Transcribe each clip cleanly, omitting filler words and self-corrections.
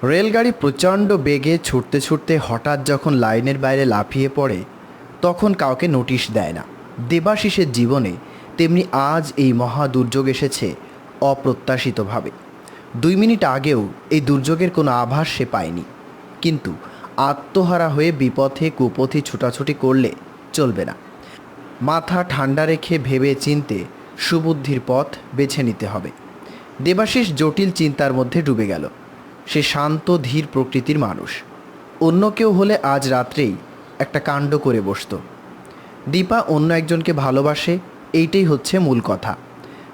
রেলগাড়ি প্রচণ্ড বেগে ছুটতে ছুটতে হঠাৎ যখন লাইনের বাইরে লাফিয়ে পড়ে তখন কাউকে নোটিশ দেয় না। দেবাশিসের জীবনে তেমনি আজ এই মহা দুর্যোগ এসেছে অপ্রত্যাশিতভাবে। 2 মিনিট আগেও এই দুর্যোগের কোনো আভাস সে পায়নি। কিন্তু আত্মহারা হয়ে বিপথে কুপথে ছুটাছুটি করলে চলবে না। মাথা ঠান্ডা রেখে ভেবে চিনতে সুবুদ্ধির পথ বেছে নিতে হবে। দেবাশিস জটিল চিন্তার মধ্যে ডুবে গেল। সে শান্ত ধীর প্রকৃতির মানুষ। অন্য কেউ হলে আজ রাত্রেই একটা কাণ্ড করে বসত। দীপা অন্য একজনকে ভালোবাসে, এইটাই হচ্ছে মূল কথা।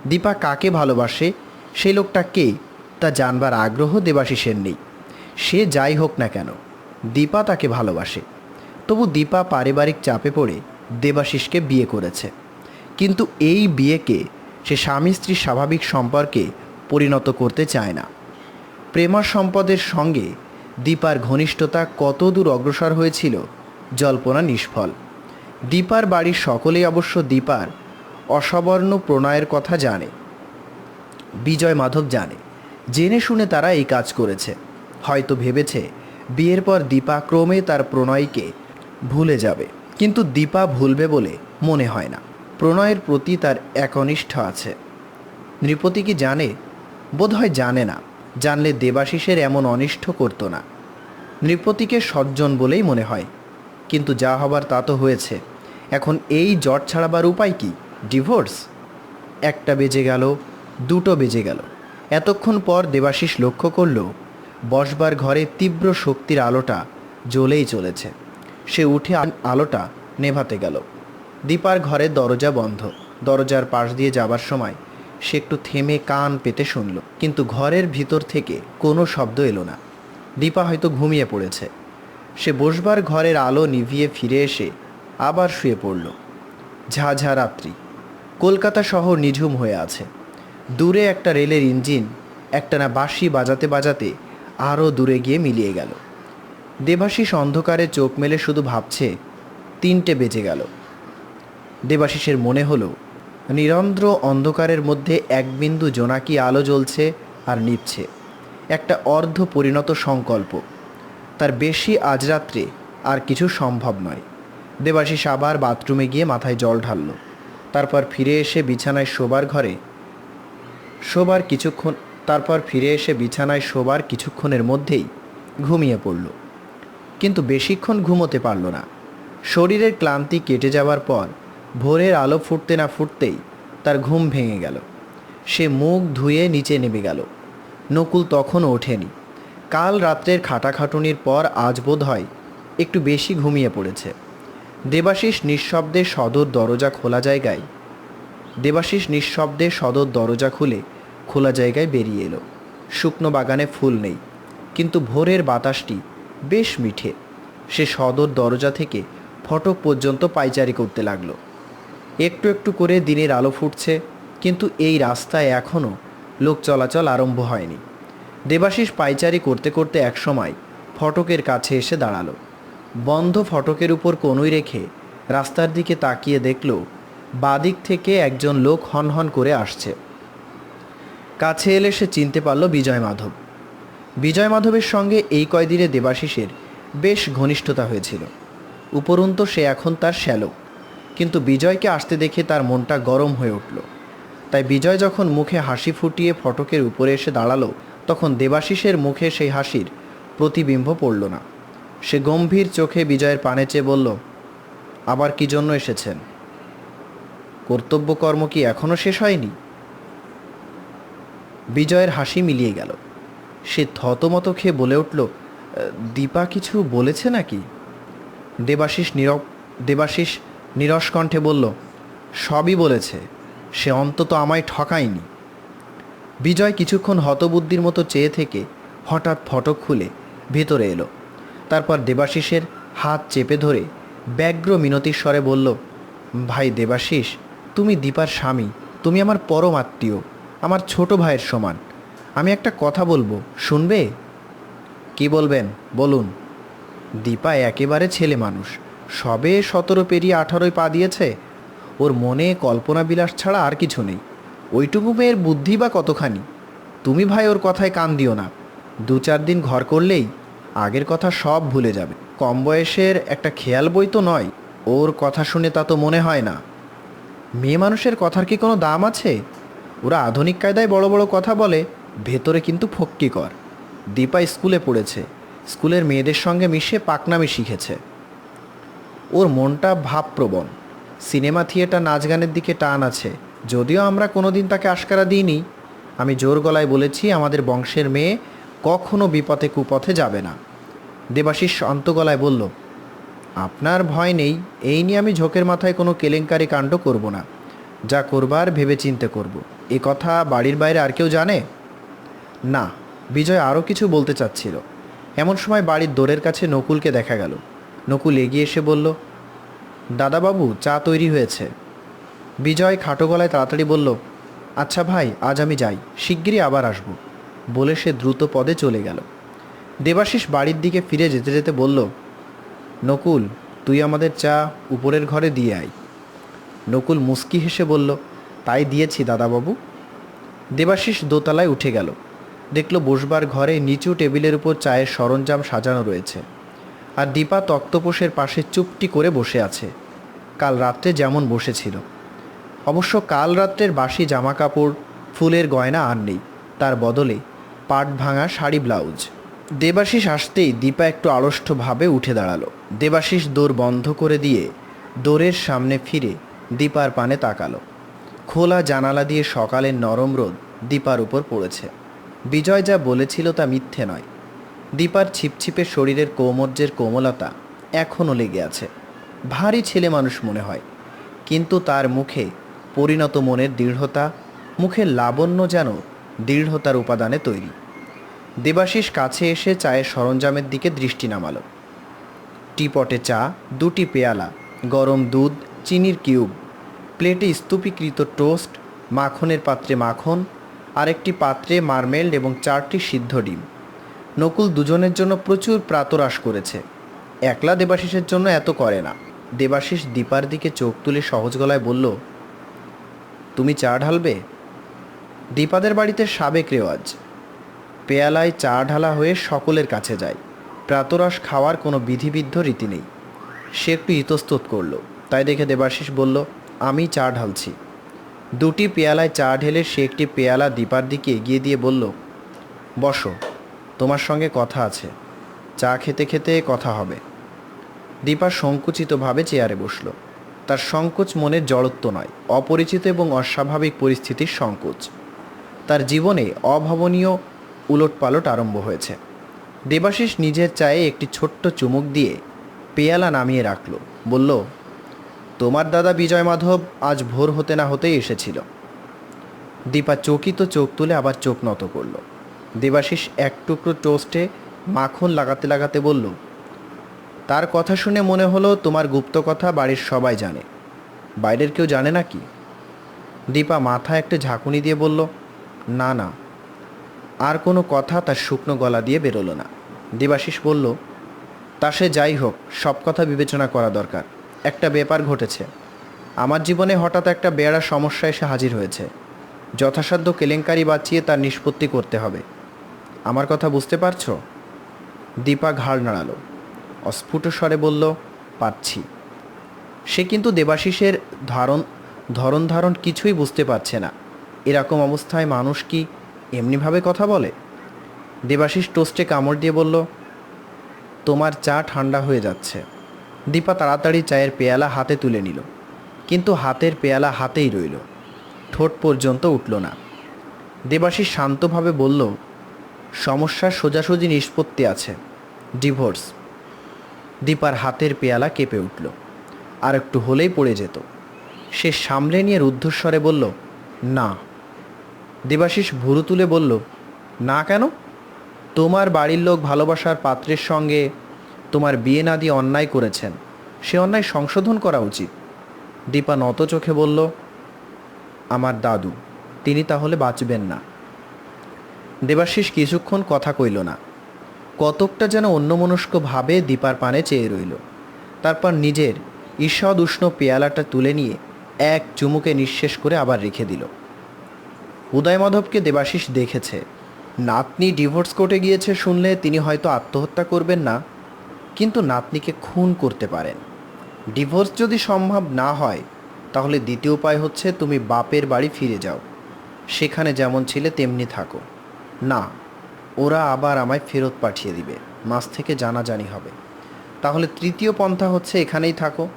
দীপা কাকে ভালোবাসে, সেই লোকটা কে তা জানবার আগ্রহ দেবাশিসের নেই। সে যাই হোক না কেন, দীপা তাকে ভালোবাসে। তবু দীপা পারিবারিক চাপে পড়ে দেবাশিসকে বিয়ে করেছে। কিন্তু এই বিয়েকে সে স্বামী স্ত্রীর স্বাভাবিক সম্পর্কে পরিণত করতে চায় না। প্রেমা সম্পদের সঙ্গে দীপার ঘনিষ্ঠতা কতদূর অগ্রসর হয়েছিল জল্পনা নিষ্ফল। দীপার বাড়ির সকলেই অবশ্য দীপার অসবর্ণ প্রণয়ের কথা জানে। বিজয় মাধব জানে। জেনে শুনে তারা এই কাজ করেছে। হয়তো ভেবেছে বিয়ের পর দীপা ক্রমে তার প্রণয়কে ভুলে যাবে, কিন্তু দীপা ভুলবে বলে মনে হয় না। প্রণয়ের প্রতি তার একনিষ্ঠ আছে। নৃপতি কি জানে? বোধহয় জানে না। জানলে দেবাশিসের এমন অনিষ্ট করত না। নৃপতিকে সজ্জন বলেই মনে হয়। কিন্তু যা হবার তা তো হয়েছে। এখন এই জট ছাড়াবার উপায় কি? ডিভোর্স? 1টা বেজে গেল, 2টো বেজে গেল। এতক্ষণ পর দেবাশিস লক্ষ্য করল বসবার ঘরে তীব্র শক্তির আলোটা জ্বলেই চলেছে। সে উঠে আলোটা নেভাতে গেল। দীপার ঘরের দরজা বন্ধ। দরজার পাশ দিয়ে যাবার সময় সে একটু থেমে কান পেতে শুনল, কিন্তু ঘরের ভিতর থেকে কোনো শব্দ এলো না। দীপা হয়তো ঘুমিয়ে পড়েছে। সে বসবার ঘরের আলো নিভিয়ে ফিরে এসে আবার শুয়ে পড়ল। ঝাঝা রাত্রি। কলকাতা শহর নিঝুম হয়ে আছে। দূরে একটা রেলের ইঞ্জিন একটানা বাঁশি বাজাতে বাজাতে আরও দূরে গিয়ে মিলিয়ে গেল। দেবাশিস অন্ধকারে চোখ মেলে শুধু ভাবছে 3টে বেজে গেল। দেবাশিসের মনে হলো নিরন্ধ্র অন্ধকারের মধ্যে এক বিন্দু জোনাকি আলো জ্বলছে আর নিভছে। একটা অর্ধ পরিণত সংকল্প। তার বেশি আজ রাত্রে আর কিছু সম্ভব নয়। দেবাশিস আবার বাথরুমে গিয়ে মাথায় জল ঢালল। তারপর ফিরে এসে বিছানায় শোবার কিছুক্ষণের মধ্যেই ঘুমিয়ে পড়ল। কিন্তু বেশিক্ষণ ঘুমোতে পারল না। শরীরের ক্লান্তি কেটে যাওয়ার পর ভোরের আলো ফুটতে না ফুটতেই তার ঘুম ভেঙে গেল। সে মুখ ধুয়ে নিচে নেমে গেল। নকুল তখনও ওঠেনি। কাল রাত্রের খাটাখাটুনির পর আজ বোধ হয় একটু বেশি ঘুমিয়ে পড়েছে। দেবাশিস নিঃশব্দে সদর দরজা খুলে খোলা জায়গায় বেরিয়ে এলো। শুকনো বাগানে ফুল নেই, কিন্তু ভোরের বাতাসটি বেশ মিঠে। সে সদর দরজা থেকে ফটক পর্যন্ত পায়চারি করতে লাগলো। একটু একটু করে দিনের আলো ফুটছে, কিন্তু এই রাস্তায় এখনও লোক চলাচল আরম্ভ হয়নি। দেবাশিস পায়চারি করতে করতে একসময় ফটকের কাছে এসে দাঁড়ালো। বন্ধ ফটকের উপর কনুই রেখে রাস্তার দিকে তাকিয়ে দেখল বাদিক থেকে একজন লোক হনহন করে আসছে। কাছে এলে সে চিনতে পারল বিজয় মাধব। বিজয় মাধবের সঙ্গে এই কয়দিনে দেবাশিসের বেশ ঘনিষ্ঠতা হয়েছিল। উপরন্তু সে এখন তার শ্যালক। কিন্তু বিজয়কে আসতে দেখে তার মনটা গরম হয়ে উঠল। তাই বিজয় যখন মুখে হাসি ফুটিয়ে ফটকের উপরে এসে দাঁড়ালো, তখন দেবাশিসের মুখে সেই হাসির প্রতিবিম্ব পড়ল না। সে গম্ভীর চোখে বিজয়ের পানে চেয়ে বলল, আবার কি জন্য এসেছেন? কর্তব্যকর্ম কি এখনও শেষ হয়নি? বিজয়ের হাসি মিলিয়ে গেল। সে থতমত খেয়ে বলে উঠল, দীপা কিছু বলেছে নাকি? দেবাশিস নীরস কণ্ঠে বলল, সবই বলেছে। সে অন্তত আমায় ঠকায়নি। বিজয় কিছুক্ষণ হতবুদ্ধির মতো চেয়ে থেকে হঠাৎ ফটক খুলে ভেতরে এলো। তারপর দেবাশিসের হাত চেপে ধরে ব্যগ্র মিনতির স্বরে বলল, ভাই দেবাশিস, তুমি দীপার স্বামী। তুমি আমার পরম আত্মীয়, আমার ছোট ভাইয়ের সমান। আমি একটা কথা বলবো, শুনবে? কি বলবেন, বলুন। দীপা একেবারে ছেলে মানুষ। সবে 17 পেরিয়ে 18 পা দিয়েছে। ওর মনে কল্পনা বিলাস ছাড়া আর কিছু নেই। ওইটুকু মেয়ের বুদ্ধি বা কতখানি? তুমি ভাই ওর কথায় কান দিও না। 2-4 দিন ঘর করলেই আগের কথা সব ভুলে যাবে। কম বয়সের একটা খেয়াল বই তো নয়। ওর কথা শুনে তা তো মনে হয় না। মেয়ে মানুষের কথার কি কোনো দাম আছে? ওরা আধুনিক কায়দায় বড় বড় কথা বলে, ভেতরে কিন্তু ফক্কিকর। দীপা স্কুলে পড়েছে, স্কুলের মেয়েদের সঙ্গে মিশে পাকনামি শিখেছে। ওর মনটা ভাবপ্রবণ, সিনেমা থিয়েটার নাচ গানের দিকে টান আছে। যদিও আমরা কোনো দিন তাকে আশকারা দিইনি। আমি জোর গলায় বলেছি আমাদের বংশের মেয়ে কখনো বিপথে কুপথে যাবে না। দেবাশিস শান্ত গলায় বলল, আপনার ভয় নেই, এই নিয়ে আমি ঝোঁকের মাথায় কোনো কেলেঙ্কারি কাণ্ড করব না। যা করবার ভেবে চিন্তে করব। এ কথা বাড়ির বাইরে আর কেউ জানে না? বিজয় আরও কিছু বলতে চাচ্ছিল, এমন সময় বাড়ির দোরের কাছে নকুলকে দেখা গেল। নকুল এগিয়ে এসে বলল, দাদাবাবু, চা তৈরি হয়েছে। বিজয় খাটো গলায় তাড়াতাড়ি বলল, আচ্ছা ভাই, আজ আমি যাই, শিগগিরই আবার আসব। বলে সে দ্রুত পদে চলে গেল। দেবাশিস বাড়ির দিকে ফিরে যেতে যেতে বলল, নকুল, তুই আমাদের চা উপরের ঘরে দিয়ে আয়। নকুল মুস্কি হেসে বলল, তাই দিয়েছি দাদাবাবু। দেবাশিস দোতলায় উঠে গেল। দেখল বসবার ঘরে নিচু টেবিলের উপর চায়ের সরঞ্জাম সাজানো রয়েছে, আর দীপা তক্তপোষের পাশে চুপটি করে বসে আছে, কাল রাত্রে যেমন বসেছিল। অবশ্য কাল রাত্রের বাসি জামা কাপড়, ফুলের গয়না আর নেই, তার বদলে পাট ভাঙা শাড়ি ব্লাউজ। দেবাশিস আসতেই দীপা একটু আড়ষ্টভাবে উঠে দাঁড়ালো। দেবাশিস দোর বন্ধ করে দিয়ে দোরের সামনে ফিরে দীপার পানে তাকালো। খোলা জানালা দিয়ে সকালের নরম রোদ দীপার উপর পড়েছে। বিজয় যা বলেছিল তা মিথ্যে নয়। দীপার ছিপছিপে শরীরের কৌমর্যের কোমলতা এখনও লেগে আছে। ভারী ছেলে মানুষ মনে হয়, কিন্তু তার মুখে পরিণত মনের দৃঢ়তা, মুখের লাবণ্য যেন দৃঢ়তার উপাদানে তৈরি। দেবাশিস কাছে এসে চায়ের সরঞ্জামের দিকে দৃষ্টি নামালো। টিপটে চা, 2টি পেয়ালা, গরম দুধ, চিনির কিউব, প্লেটে স্তূপীকৃত টোস্ট, মাখনের পাত্রে মাখন, আরেকটি পাত্রে মার্মেল্ড এবং 4টি সিদ্ধ ডিম। নকুল দুজনের জন্য প্রচুর প্রাতরাশ করেছে, একলা দেবাশিসের জন্য এত করে না। দেবাশিস দীপার দিকে চোখ তুলে সহজ গলায় বলল, তুমি চা ঢালবে? দীপাদের বাড়িতে সাবেক রেওয়াজ, পেয়ালায় চা ঢালা হয়ে সকলের কাছে যায়। প্রাতরাশ খাওয়ার কোনো বিধিবিদ্ধ রীতি নেই। সে একটু ইতস্তত করল, তাই দেখে দেবাশিস বলল, আমি চা ঢালছি। 2টি পেয়ালায় চা ঢেলে সে একটি পেয়ালা দীপার দিকে এগিয়ে দিয়ে বলল, বসো, তোমার সঙ্গে কথা আছে। চা খেতে খেতে কথা হবে। দীপা সংকুচিতভাবে চেয়ারে বসল। তার সংকোচ মনের জড়ত্ব নয়, অপরিচিত এবং অস্বাভাবিক পরিস্থিতির সংকোচ। তার জীবনে অভাবনীয় উলটপালট আরম্ভ হয়েছে। দেবাশিস নিজের চায়ে একটি ছোট্ট চুমুক দিয়ে পেয়ালা নামিয়ে রাখল। বলল, তোমার দাদা বিজয় মাধব আজ ভোর হতে না হতেই এসেছিল। দীপা চকিত চোখ তুলে আবার চোখ নত করল। দেবাশিস এক টুকরো টোস্টে মাখন লাগাতে লাগাতে বলল, তার কথা শুনে মনে হলো তোমার গুপ্ত কথা বাড়ির সবাই জানে। বাইরের কেউ জানে নাকি? দীপা মাথায় একটা ঝাঁকুনি দিয়ে বলল, না না। আর কোনো কথা তার শুকনো গলা দিয়ে বেরোলো না। দেবাশিস বলল, তা সে যাই হোক, সব কথা বিবেচনা করা দরকার। একটা ব্যাপার ঘটেছে, আমার জীবনে হঠাৎ একটা বেড়া সমস্যা এসে হাজির হয়েছে। যথাসাধ্য কেলেঙ্কারি বাঁচিয়ে তার নিষ্পত্তি করতে হবে। আমার কথা বুঝতে পারছো? দীপা ঘাড় নাড়ালো, অস্ফুট স্বরে বলল, পারছি। সে কিন্তু দেবাশিসের ধরন ধারণ কিছুই বুঝতে পারছে না। এরকম অবস্থায় মানুষ কি এমনিভাবে কথা বলে? দেবাশিস টোস্টে কামড় দিয়ে বলল, তোমার চা ঠান্ডা হয়ে যাচ্ছে। দীপা তাড়াতাড়ি চায়ের পেয়ালা হাতে তুলে নিল, কিন্তু হাতের পেয়ালা হাতেই রইল, ঠোঁট পর্যন্ত উঠল না। দেবাশিস শান্তভাবে বলল, সমস্যার সোজাসুজি নিষ্পত্তি আছে, ডিভোর্স। দীপার হাতের পেয়ালা কেঁপে উঠল, আর একটু হলেই পড়ে যেত। সে সামলে নিয়ে রুদ্ধস্বরে বলল, না। দেবাশিস ভুরু তুলে বলল, না কেন? তোমার বাড়ির লোক ভালোবাসার পাত্রের সঙ্গে তোমার বিয়ে না দিয়ে অন্যায় করেছেন, সে অন্যায় সংশোধন করা উচিত। দীপা নত চোখে বলল, আমার দাদু, তিনি তাহলে বাঁচবেন না। দেবাশিস কিছুক্ষণ কথা কইল না, কতকটা যেন অন্যমনস্কভাবে দীপার পানে চেয়ে রইল। তারপর নিজের ঈষৎ উষ্ণ পেয়ালাটা তুলে নিয়ে এক চুমুকে নিঃশেষ করে আবার রেখে দিল। উদয় মাধবকে দেবাশিস দেখেছে, নাতনি ডিভোর্স কোর্টে গিয়েছে শুনলে তিনি হয়তো আত্মহত্যা করবেন না, কিন্তু নাতনিকে খুন করতে পারেন। ডিভোর্স যদি সম্ভব না হয়, তাহলে দ্বিতীয় উপায় হচ্ছে তুমি বাপের বাড়ি ফিরে যাও, সেখানে যেমন ছিলে তেমনি থাকো। না, ওরা আবার আমায় ফেরত পাঠিয়ে দিবে, মাঝ থেকে জানাজানি হবে। তাহলে তৃতীয় পন্থা হচ্ছে এখানেই থাকো,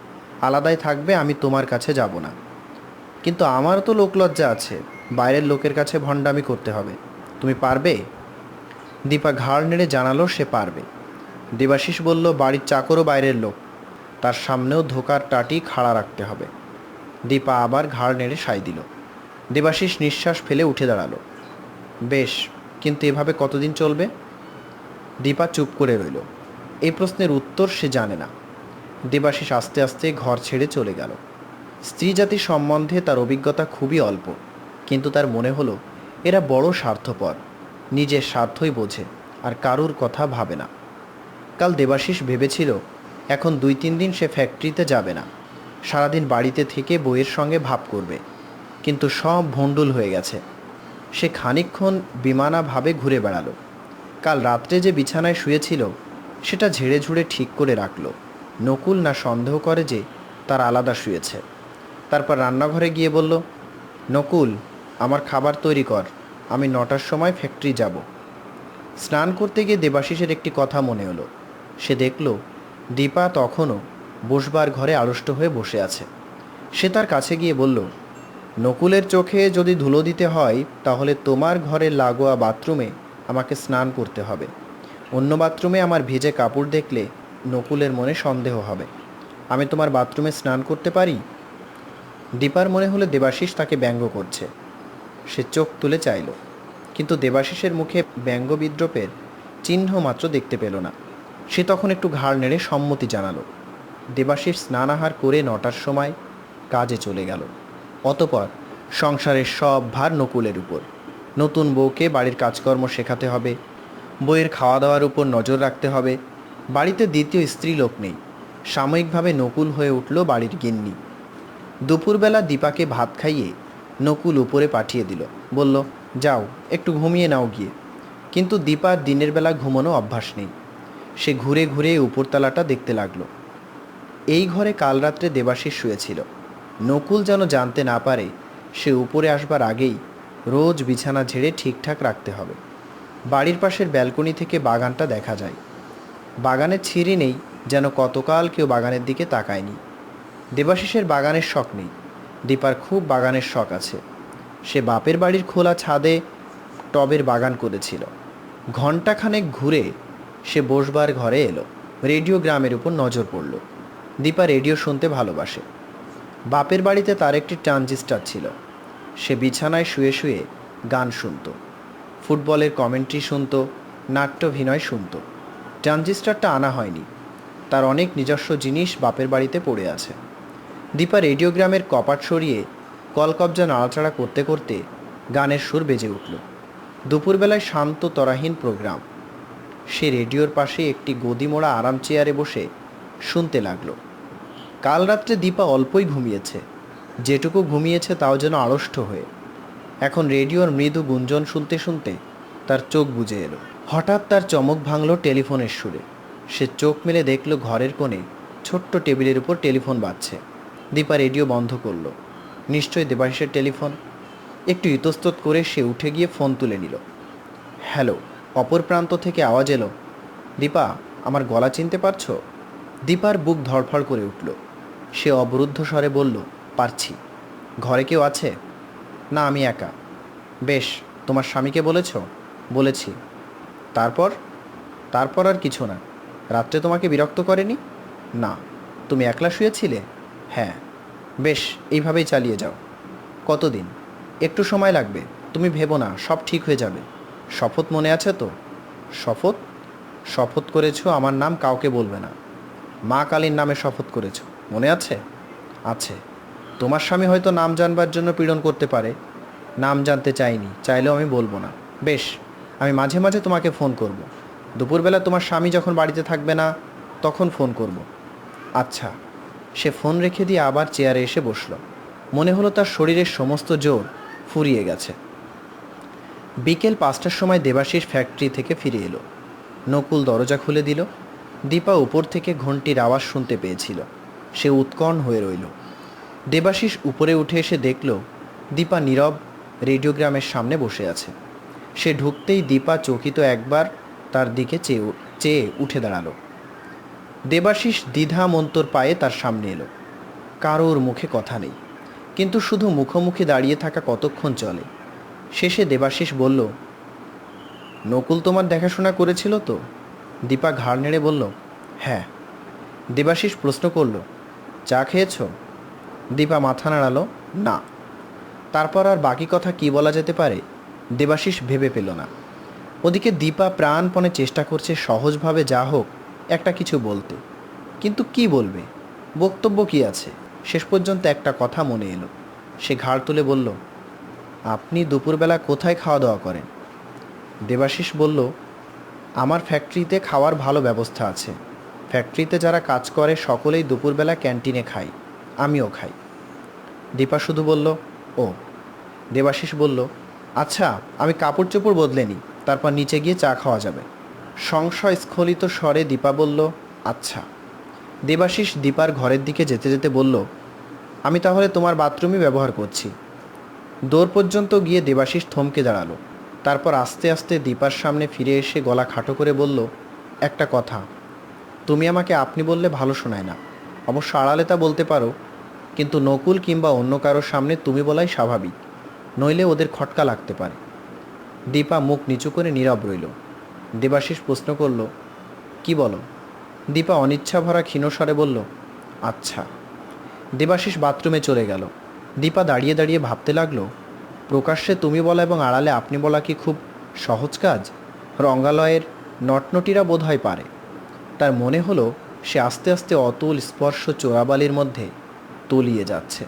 আলাদাই থাকবে, আমি তোমার কাছে যাব না। কিন্তু আমার তো লোকলজ্জা আছে, বাইরের লোকের কাছে ভণ্ডামি করতে হবে। তুমি পারবে? দীপা ঘাড় নেড়ে জানালো সে পারবে। দেবাশিস বলল, বাড়ির চাকরও বাইরের লোক, তার সামনেও ধোকার টাটি খাড়া রাখতে হবে। দীপা আবার ঘাড় নেড়ে সায় দিল। দেবাশিস নিঃশ্বাস ফেলে উঠে দাঁড়ালো। বেশ, কিন্তু এভাবে কতদিন চলবে? দীপা চুপ করে রইল। এই প্রশ্নের উত্তর সে জানে না। দেবাশিস আস্তে আস্তে ঘর ছেড়ে চলে গেল। স্ত্রী জাতির সম্বন্ধে তার অভিজ্ঞতা খুবই অল্প, কিন্তু তার মনে হলো এরা বড় স্বার্থপর, নিজের স্বার্থই বোঝে আর কারুর কথা ভাবে না। কাল দেবাশিস ভেবেছিল এখন 2-3 দিন সে ফ্যাক্টরিতে যাবে না, সারাদিন বাড়িতে থেকে বইয়ের সঙ্গে ভাব করবে, কিন্তু সব ভণ্ডুল হয়ে গেছে। সে খানিকক্ষণ বিমানাভাবে ঘুরে বেড়ালো। কাল রাত্রে যে বিছানায় শুয়েছিল সেটা ঝেড়ে ঝুড়ে ঠিক করে রাখলো। নকুল না সন্দেহ করে যে তার আলাদা শুয়েছে। তারপর রান্নাঘরে গিয়ে বলল, নকুল, আমার খাবার তৈরি কর, আমি 9টার সময় ফ্যাক্টরি যাব। স্নান করতে গিয়ে দেবাশিসের একটি কথা মনে হলো। সে দেখল দীপা তখনও বসবার ঘরে আড়ষ্ট হয়ে বসে আছে। সে তার কাছে গিয়ে বলল, নকুলের চোখে যদি ধুলো দিতে হয়, তাহলে তোমার ঘরের লাগোয়া বাথরুমে আমাকে স্নান করতে হবে। অন্য বাথরুমে আমার ভিজে কাপড় দেখলে নকুলের মনে সন্দেহ হবে। আমি তোমার বাথরুমে স্নান করতে পারি? দীপার মনে হলো দেবাশিস তাকে ব্যঙ্গ করছে। সে চোখ তুলে চাইল, কিন্তু দেবাশিসের মুখে ব্যঙ্গ বিদ্রূপের চিহ্ন মাত্র দেখতে পেল না। সে তখন একটু ঘাড় নেড়ে সম্মতি জানালো। দেবাশিস স্নানাহার করে 9টার সময় কাজে চলে গেল। অতপর সংসারের সব ভার নকুলের উপর। নতুন বউকে বাড়ির কাজকর্ম শেখাতে হবে, বইয়ের খাওয়া দাওয়ার উপর নজর রাখতে হবে। বাড়িতে দ্বিতীয় স্ত্রীলোক নেই। সাময়িকভাবে নকুল হয়ে উঠল বাড়ির গিন্নি। দুপুরবেলা দীপাকে ভাত খাইয়ে নকুল উপরে পাঠিয়ে দিল, বলল, যাও একটু ঘুমিয়ে নাও গিয়ে। কিন্তু দীপার দিনের বেলা ঘুমানো অভ্যাস নেই। সে ঘুরে ঘুরে উপরতলাটা দেখতে লাগলো। এই ঘরে কাল রাত্রে দেবাশিস শুয়েছিল। নকুল যেন জানতে না পারে সে উপরে আসবার আগেই রোজ বিছানা ঝেড়ে ঠিকঠাক রাখতে হবে। বাড়ির পাশের ব্যালকনি থেকে বাগানটা দেখা যায়। বাগানের ছিঁড়ি নেই, যেন কতকাল কেউ বাগানের দিকে তাকায়নি। দেবাশিসের বাগানের শখ নেই, দীপার খুব বাগানের শখ আছে। সে বাপের বাড়ির খোলা ছাদে টবের বাগান করেছিল। ঘণ্টাখানেক ঘুরে সে বসবার ঘরে এলো। রেডিও গ্রামের উপর নজর পড়ল। দীপা রেডিও শুনতে ভালোবাসে। বাপের বাড়িতে তার একটি ট্রানজিস্টার ছিল। সে বিছানায় শুয়ে শুয়ে গান শুনত, ফুটবলের কমেন্ট্রি শুনত, নাট্যাভিনয় শুনত। ট্রানজিস্টারটা আনা হয়নি, তার অনেক নিজস্ব জিনিস বাপের বাড়িতে পড়ে আছে। দীপা রেডিওগ্রামের কপাট সরিয়ে কলকবজা নাড়াচাড়া করতে করতে গানের সুর বেজে উঠল। দুপুরবেলায় শান্ত তরাহীন প্রোগ্রাম। সে রেডিওর পাশে একটি গদিমোড়া আরাম চেয়ারে বসে শুনতে লাগলো। কাল রাত্রে দীপা অল্পই ঘুমিয়েছে, যেটুকু ঘুমিয়েছে তাও যেন আড়ষ্ট হয়ে। এখন রেডিওর মৃদু গুঞ্জন শুনতে শুনতে তার চোখ বুজে এলো। হঠাৎ তার চমক ভাঙল টেলিফোনের সুরে। সে চোখ মেলে দেখল ঘরের কোণে ছোট্ট টেবিলের উপর টেলিফোন বাজছে। দীপা রেডিও বন্ধ করল। নিশ্চয়ই দেবাশিসের টেলিফোন। একটু ইতস্তত করে সে উঠে গিয়ে ফোন তুলে নিল। হ্যালো। অপর প্রান্ত থেকে আওয়াজ এলো, দীপা, আমার গলা চিনতে পারছো? দীপার বুক ধড়ফড় করে উঠল। সে অবরুদ্ধ স্বরে বলল, পারছি। ঘরে কেউ আছে? না, আমি একা। বেশ, তোমার স্বামীকে বলেছ? বলেছি। তারপর? তারপর আর কিছু না। রাত্রে তোমাকে বিরক্ত করেনি? না। তুমি একলা শুয়েছিলে? হ্যাঁ। বেশ, এইভাবেই চালিয়ে যাও। কতদিন? একটু সময় লাগবে, তুমি ভেবো না, সব ঠিক হয়ে যাবে। শপথ মনে আছে তো? শপথ? শপথ করেছো আমার নাম কাউকে বলবে না। মা কালীর নামে শপথ করেছো, মনে আছে? আছে। তোমার স্বামী হয়তো নাম জানবার জন্য পীড়ন করতে পারে। নাম জানতে চাইনি, চাইলেও আমি বলবো না। বেশ, আমি মাঝে মাঝে তোমাকে ফোন করব। দুপুরবেলা তোমার স্বামী যখন বাড়িতে থাকবে না তখন ফোন করব। আচ্ছা। সে ফোন রেখে দিয়ে আবার চেয়ারে এসে বসল। মনে হলো তার শরীরের সমস্ত জোর ফুরিয়ে গেছে। বিকেল 5টার সময় দেবাশিস ফ্যাক্টরি থেকে ফিরে এলো। নকুল দরজা খুলে দিল। দীপা উপর থেকে ঘন্টির আওয়াজ শুনতে পেয়েছিল। সে উৎকণ্ঠ হয়ে রইল। দেবাশিস উপরে উঠে এসে দেখল দীপা নীরব রেডিওগ্রামের সামনে বসে আছে। সে ঢুকতেই দীপা চকিত একবার তার দিকে চেয়ে উঠে দাঁড়ালো। দেবাশিস দ্বিধা মন্তর পায়ে তার সামনে এলো। কারোর মুখে কথা নেই, কিন্তু শুধু মুখোমুখি দাঁড়িয়ে থাকা কতক্ষণ চলে। শেষে দেবাশিস বলল, নকুল তোমার দেখাশোনা করেছিল তো? দীপা ঘাড় নেড়ে বলল, হ্যাঁ। দেবাশিস প্রশ্ন করল, চা খেয়েছ? দীপা মাথা নাড়ালো, না। তারপর আর বাকি কথা কি বলা যেতে পারে দেবাশিস ভেবে পেল না। ওদিকে দীপা প্রাণপণে চেষ্টা করছে সহজভাবে যা হোক একটা কিছু বলতে, কিন্তু কি বলবে, বক্তব্য কি আছে? শেষ পর্যন্ত একটা কথা মনে এলো। সে ঘাড় তুলে বলল, আপনি দুপুরবেলা কোথায় খাওয়া দাওয়া করেন? দেবাশিস বলল, আমার ফ্যাক্টরিতে খাওয়ার ভালো ব্যবস্থা আছে। ফ্যাক্টরিতে যারা কাজ করে সকলেই দুপুরবেলা ক্যান্টিনে খায়, আমিও খাই। দীপা শুধু বলল, ও। দেবাশিস বলল, আচ্ছা, আমি কাপড় চোপড় বদলে নিই, তারপর নিচে গিয়ে চা খাওয়া যাবে। সংশয় স্খলিত স্বরে দীপা বলল, আচ্ছা। দেবাশিস দীপার ঘরের দিকে যেতে যেতে বলল, আমি তাহলে তোমার বাথরুমই ব্যবহার করছি। দৌড় পর্যন্ত গিয়ে দেবাশিস থমকে দাঁড়ালো। তারপর আস্তে আস্তে দীপার সামনে ফিরে এসে গলা খাটো করে বলল, একটা কথা, তুমি আমাকে আপনি বললে ভালো শোনায় না। অবশ্য আড়ালে তা বলতে পারো, কিন্তু নকুল কিংবা অন্য কারোর সামনে তুমি বলাই স্বাভাবিক, নইলে ওদের খটকা লাগতে পারে। দীপা মুখ নিচু করে নীরব রইল। দেবাশিস প্রশ্ন করল, কি বলো? দীপা অনিচ্ছা ভরা ক্ষীণস্বরে বলল, আচ্ছা। দেবাশিস বাথরুমে চলে গেল। দীপা দাঁড়িয়ে দাঁড়িয়ে ভাবতে লাগলো, প্রকাশ্যে তুমি বলা এবং আড়ালে আপনি বলা কি খুব সহজ কাজ? রঙ্গালয়ের নটনটিরা বোধহয় পারে। তার মনে হলো সে আস্তে আস্তে অতুল স্পর্শ চোরাবালির মধ্যে তলিয়ে যাচ্ছে।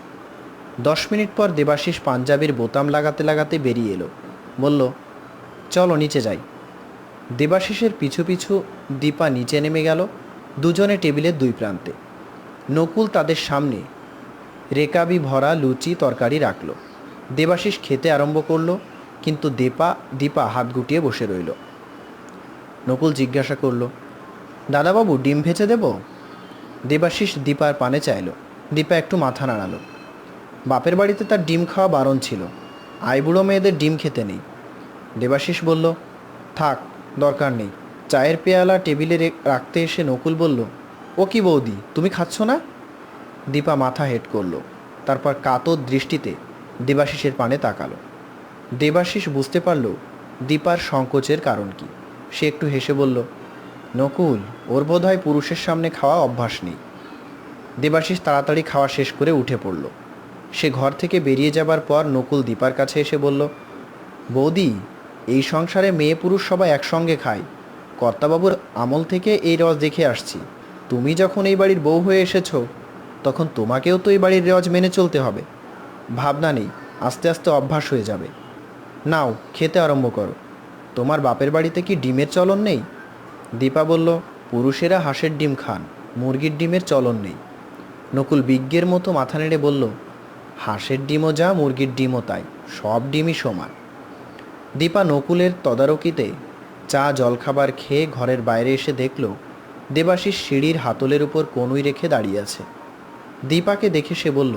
10 মিনিট পর দেবাশিস পাঞ্জাবির বোতাম লাগাতে লাগাতে বেরিয়ে এলো। বলল, চলো নিচে যাই। দেবাশিসের পিছু পিছু দীপা নিচে নেমে গেল। দুজনে টেবিলের দুই প্রান্তে। নকুল তাদের সামনে রেকাবি ভরা লুচি তরকারি রাখল। দেবাশিস খেতে আরম্ভ করলো, কিন্তু দীপা হাত গুটিয়ে বসে রইল। নকুল জিজ্ঞাসা করল, দাদাবাবু ডিম ভেজে দেব? দেবাশিস দীপার পানে চাইল। দীপা একটু মাথা নাড়ালো। বাপের বাড়িতে তার ডিম খাওয়া বারণ ছিল, আইবুড়ো মেয়েদের ডিম খেতে নেই। দেবাশিস বলল, থাক, দরকার নেই। চায়ের পেয়ালা টেবিলে রাখতে এসে নকুল বলল, ও কি বৌদি, তুমি খাচ্ছ না? দীপা মাথা হেঁট করল। তারপর কাতর দৃষ্টিতে দেবাশিসের পানে তাকালো। দেবাশিস বুঝতে পারল দীপার সংকোচের কারণ কি। সে একটু হেসে বলল, নকুল, ওর বোধহয় পুরুষের সামনে খাওয়া অভ্যাস নেই। দেবাশিস তাড়াতাড়ি খাওয়া শেষ করে উঠে পড়ল। সে ঘর থেকে বেরিয়ে যাবার পর নকুল দীপার কাছে এসে বলল, বৌদি, এই সংসারে মেয়ে পুরুষ সবাই একসঙ্গে খায়। কর্তাবাবুর আমল থেকে এই রস দেখে আসছি। তুমি যখন এই বাড়ির বউ হয়ে এসেছো, তখন তোমাকেও তো এই বাড়ির রেওয়াজ মেনে চলতে হবে। ভাবনা নেই, আস্তে আস্তে অভ্যাস হয়ে যাবে। নাও, খেতে আরম্ভ করো। তোমার বাপের বাড়িতে কি ডিমের চলন নেই? দীপা বলল, পুরুষেরা হাঁসের ডিম খান, মুরগির ডিমের চলন নেই। নকুল বিজ্ঞের মতো মাথা নেড়ে বলল, হাঁসের ডিমও যা, মুরগির ডিমও তাই, সব ডিমই সমান। দীপা নকুলের তদারকিতে চা জলখাবার খেয়ে ঘরের বাইরে এসে দেখল দেবাশিস সিঁড়ির হাতলের উপর কনুই রেখে দাঁড়িয়ে আছে। দীপাকে দেখে সে বলল,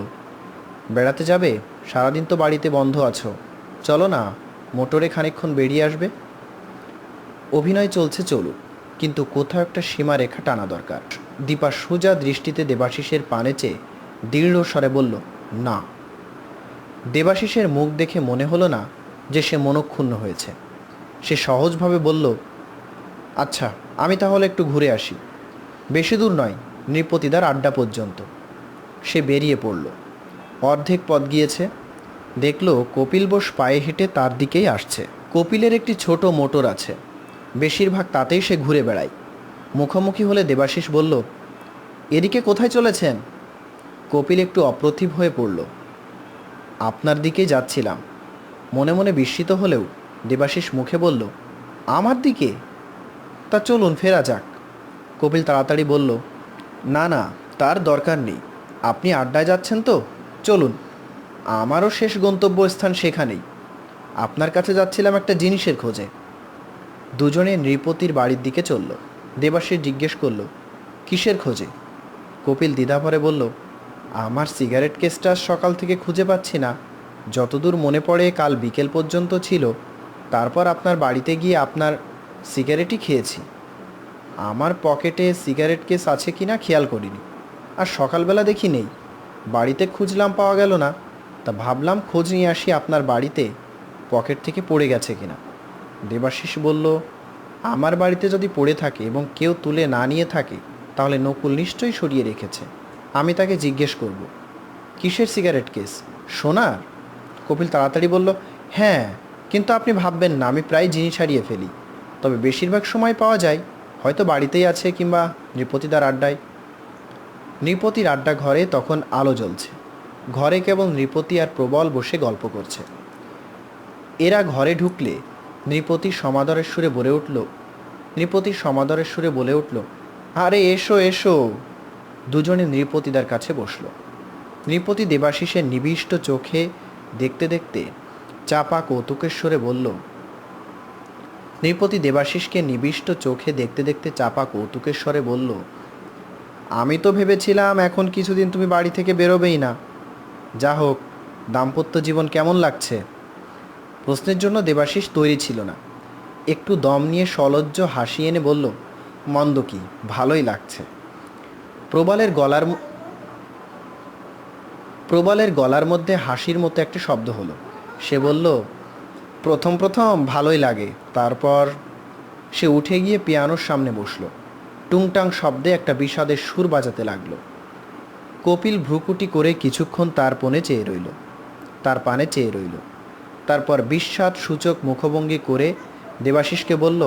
বেড়াতে যাবে? সারাদিন তো বাড়িতে বন্ধ আছো, চলো না, মোটরে খানিকক্ষণ বেরিয়ে আসবে। অভিনয় চলছে চলুক, কিন্তু কোথাও একটা সীমারেখা টানা দরকার। দীপা সোজা দৃষ্টিতে দেবাশিসের পানে চেয়ে দৃঢ় স্বরে বলল, না। দেবাশিসের মুখ দেখে মনে হলো না যে সে মনক্ষুণ্ণ হয়েছে। সে সহজভাবে বলল, আচ্ছা, আমি তাহলে একটু ঘুরে আসি। বেশি দূর নয়, নৃপতিদার আড্ডা পর্যন্ত। সে বেরিয়ে পড়ল। অর্ধেক পথ গিয়েছে, দেখল কপিল বোস পায়ে হেঁটে তার দিকেই আসছে। কপিলের একটি ছোট মোটর আছে, বেশিরভাগ তাতেই সে ঘুরে বেড়ায়। মুখোমুখি হলে দেবাশিস বলল, এদিকে কোথায় চলেছেন? কপিল একটু অপ্রতিভ হয়ে পড়ল। আপনার দিকেই যাচ্ছিলাম। মনে মনে বিস্মিত হলেও দেবাশিস মুখে বলল, আমার দিকে? তা চলুন ফেরা যাক। কপিল তাড়াতাড়ি বলল, না না, তার দরকার নেই। আপনি আড্ডায় যাচ্ছেন তো, চলুন, আমারও শেষ গন্তব্যস্থান সেখানেই। আপনার কাছে যাচ্ছিলাম একটা জিনিসের খোঁজে। দুজনে নৃপতির বাড়ির দিকে চলল। দেবাশিস জিজ্ঞেস করল, কিসের খোঁজে? কপিল দ্বিধাভরে বলল, আমার সিগারেট কেসটা সকাল থেকে খুঁজে পাচ্ছি না। যতদূর মনে পড়ে কাল বিকেল পর্যন্ত ছিল, তারপর আপনার বাড়িতে গিয়ে আপনার সিগারেটই খেয়েছি। আমার পকেটে সিগারেট কেস আছে কি না খেয়াল করিনি, আর সকালবেলা দেখি নেই। বাড়িতে খুঁজলাম, পাওয়া গেল না। তা ভাবলাম খোঁজ নিয়ে আসি আপনার বাড়িতে পকেট থেকে পড়ে গেছে কিনা। দেবাশিস বলল, আমার বাড়িতে যদি পড়ে থাকে এবং কেউ তুলে না নিয়ে থাকে, তাহলে নকুল নিশ্চয়ই সরিয়ে রেখেছে। আমি তাকে জিজ্ঞেস করব, কিসের সিগারেট কেস? সোনার? কপিল তাড়াতাড়ি বলল, হ্যাঁ, কিন্তু আপনি ভাববেন না আমি প্রায় জিনিস হারিয়ে ফেলি। তবে বেশিরভাগ সময় পাওয়া যায়, হয়তো বাড়িতেই আছে কিংবা নৃপতিদার আড্ডায়। নৃপতির আড্ডা ঘরে তখন আলো জ্বলছে। ঘরে কেবল নৃপতি আর প্রবল বসে গল্প করছে। এরা ঘরে ঢুকলে নৃপতির সমাদরের সুরে বলে উঠল, আরে এসো এসো। দুজনে নৃপতিদার কাছে বসল। নৃপতি দেবাশিসের নিবিষ্ট চোখে দেখতে দেখতে চাপা কৌতুকের স্বরে বলল, নৃপতি দেবাশিসকে নিবিষ্ট চোখে দেখতে দেখতে চাপা কৌতুকের স্বরে বলল, আমি তো ভেবেছিলাম এখন কিছুদিন তুমি বাড়ি থেকে বেরোবেই না। যা হোক, দাম্পত্য জীবন কেমন লাগছে? প্রশ্নের জন্য দেবাশিস তৈরি ছিল না। একটু দম নিয়ে সলজ্জ হাসি এনে বলল, মন্দ কি, ভালোই লাগছে। প্রবলের গলার মধ্যে হাসির মতো একটা শব্দ হলো। সে বলল, প্রথম প্রথম ভালোই লাগে, তারপর। সে উঠে গিয়ে পিয়ানোর সামনে বসলো। টুংটাং শব্দে একটা বিষাদের সুর বাজাতে লাগলো। কপিল ভ্রুকুটি করে কিছুক্ষণ তার পানে চেয়ে রইল। তারপর বিস্বাদ সূচক মুখভঙ্গি করে দেবাশিসকে বলল,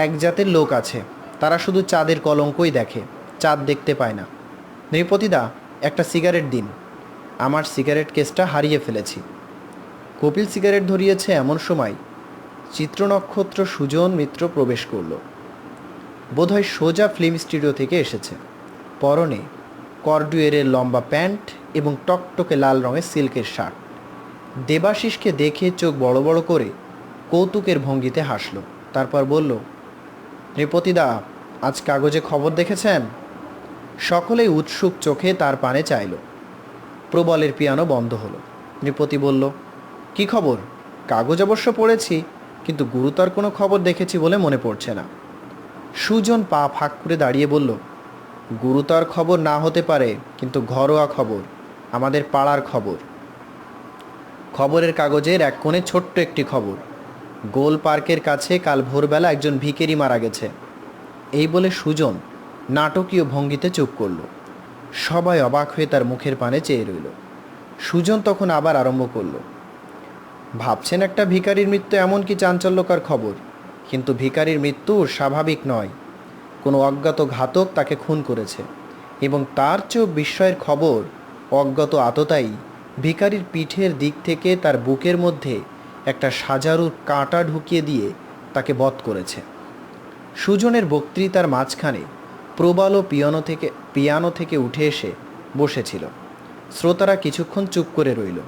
এক জাতের লোক আছে, তারা শুধু চাঁদের কলঙ্কই দেখে, চাঁদ দেখতে পায় না। নৃপতিদা, একটা সিগারেট দিন, আমার সিগারেট কেসটা হারিয়ে ফেলেছি। কপিল সিগারেট ধরিয়েছে এমন সময় চিত্রনক্ষত্র সুজন মিত্র প্রবেশ করল। বোধহয় সোজা ফিল্ম স্টুডিও থেকে এসেছে। পরনে কর্ডুয়েরের লম্বা প্যান্ট এবং টকটকে লাল রঙের সিল্কের শার্ট। দেবাশিসকে দেখে চোখ বড় বড় করে কৌতুকের ভঙ্গিতে হাসল। তারপর বলল, নৃপতিদা, আজ কাগজে খবর দেখেছেন? সকলেই উৎসুক চোখে তার পানে চাইল। প্রবলের পিয়ানো বন্ধ হলো। নৃপতি বলল, কি খবর? কাগজ অবশ্য পড়েছি, কিন্তু গুরুতর কোনো খবর দেখেছি বলে মনে পড়ছে না। সুজন পা ফাঁক করে দাঁড়িয়ে বলল, গুরুতর খবর না হতে পারে, কিন্তু ঘরোয়া খবর, আমাদের পাড়ার খবর। খবরের কাগজের এক কোণে ছোট্ট একটি খবর, গোল পার্কের কাছে কাল ভোরবেলা একজন ভিখারি মারা গেছে। এই বলে সুজন নাটকীয় ভঙ্গিতে চুপ করল। সবাই অবাক হয়ে তার মুখের পানে চেয়ে রইল। সুজন তখন আবার আরম্ভ করল, ভাবছেন একটা ভিখারির মৃত্যু এমন কি চাঞ্চল্যকর খবর, কিন্তু ভিখারির মৃত্যু স্বাভাবিক নয়। কোনো অজ্ঞাত ঘাতক তাকে খুন করেছে, এবং তার চেয়েও বিস্ময়ের খবর, অজ্ঞাত আততায়ী ভিখারির পিঠের দিক থেকে তার বুকের মধ্যে একটা সাজারুর কাঁটা ঢুকিয়ে দিয়ে তাকে বধ করেছে। সুজনের বক্তৃতার মাঝখানে প্রবালও পিয়ানো থেকে উঠে এসে বসেছিল। শ্রোতারা কিছুক্ষণ চুপ করে রইল।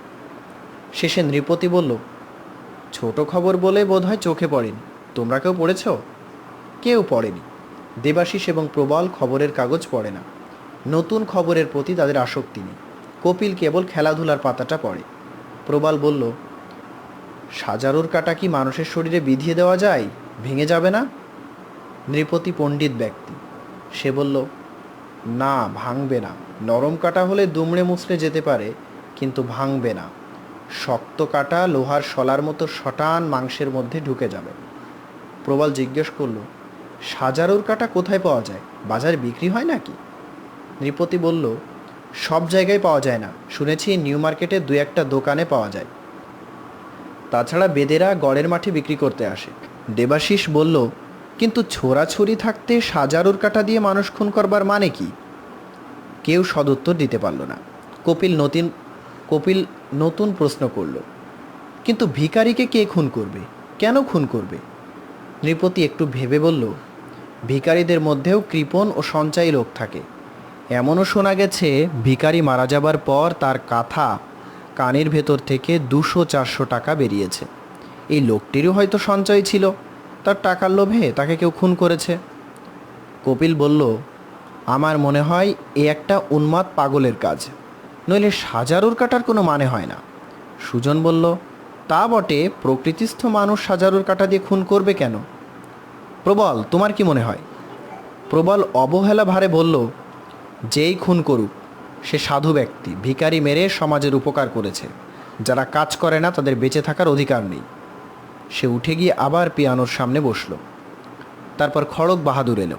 শেষে নৃপতি বলল, ছোট খবর বলে বোধহয় চোখে পড়েনি। তোমরা কেউ পড়েছ? কেউ পড়েনি। দেবাশিস এবং প্রবল খবরের কাগজ পড়ে না। নতুন খবরের প্রতি তাদের আসক্তি নেই। কপিল কেবল খেলাধুলার পাতাটা পড়ে। প্রবল বলল, সাজারুর কাঁটা কি মানুষের শরীরে বিধিয়ে দেওয়া যায়? ভেঙে যাবে না? নৃপতি পণ্ডিত ব্যক্তি। সে বলল, না, ভাঙবে না। নরম কাঁটা হলে দুমড়ে মুচড়ে যেতে পারে, কিন্তু ভাঙবে না। শক্ত কাঁটা লোহার শলার মতো শটান মাংসের মধ্যে ঢুকে যাবে। প্রবল জিজ্ঞেস করল, সাজারুর কাঁটা কোথায় পাওয়া যায়? বাজারে বিক্রি হয় নাকি? নৃপতি বলল, সব জায়গায় পাওয়া যায় না, শুনেছি নিউ মার্কেটে 2-1টা দোকানে পাওয়া যায়। তাছাড়া বেদেরা গড়ের মাঠে বিক্রি করতে আসে। দেবাশিস বলল, কিন্তু ছোড়াছুরি থাকতে সাজারুর কাঁটা দিয়ে মানুষ খুন করবার মানে কি? কেউ সদুত্তর দিতে পারল না। কপিল নতুন প্রশ্ন করল, কিন্তু ভিখারিকে কে খুন করবে? কেন খুন করবে? নৃপতি একটু ভেবে বলল, ভিখারিদের মধ্যেও কৃপণ ও সঞ্চয়ী লোক থাকে। এমনও শোনা গেছে ভিখারি মারা যাবার পর তার কাঁথা কানের ভেতর থেকে 200-400 টাকা বেরিয়েছে। এই লোকটিরও হয়তো সঞ্চয় ছিল, তার টাকার লোভে তাকে কেউ খুন করেছে। কপিল বলল, আমার মনে হয় এ একটা উন্মাদ পাগলের কাজ, নইলে সাজারুর কাটার কোনো মানে হয় না। সুজন বলল, তা বটে, প্রকৃতিস্থ মানুষ সাজারুর কাটা দিয়ে খুন করবে কেন? প্রবল, তোমার কি মনে হয়? প্রবল অবহেলা ভারে বলল, যেই খুন করুক সে সাধু ব্যক্তি, ভিখারি মেরে সমাজের উপকার করেছে। যারা কাজ করে না তাদের বেঁচে থাকার অধিকার নেই। সে উঠে গিয়ে আবার পিয়ানোর সামনে বসল। তারপর খড়গ বাহাদুর এলো।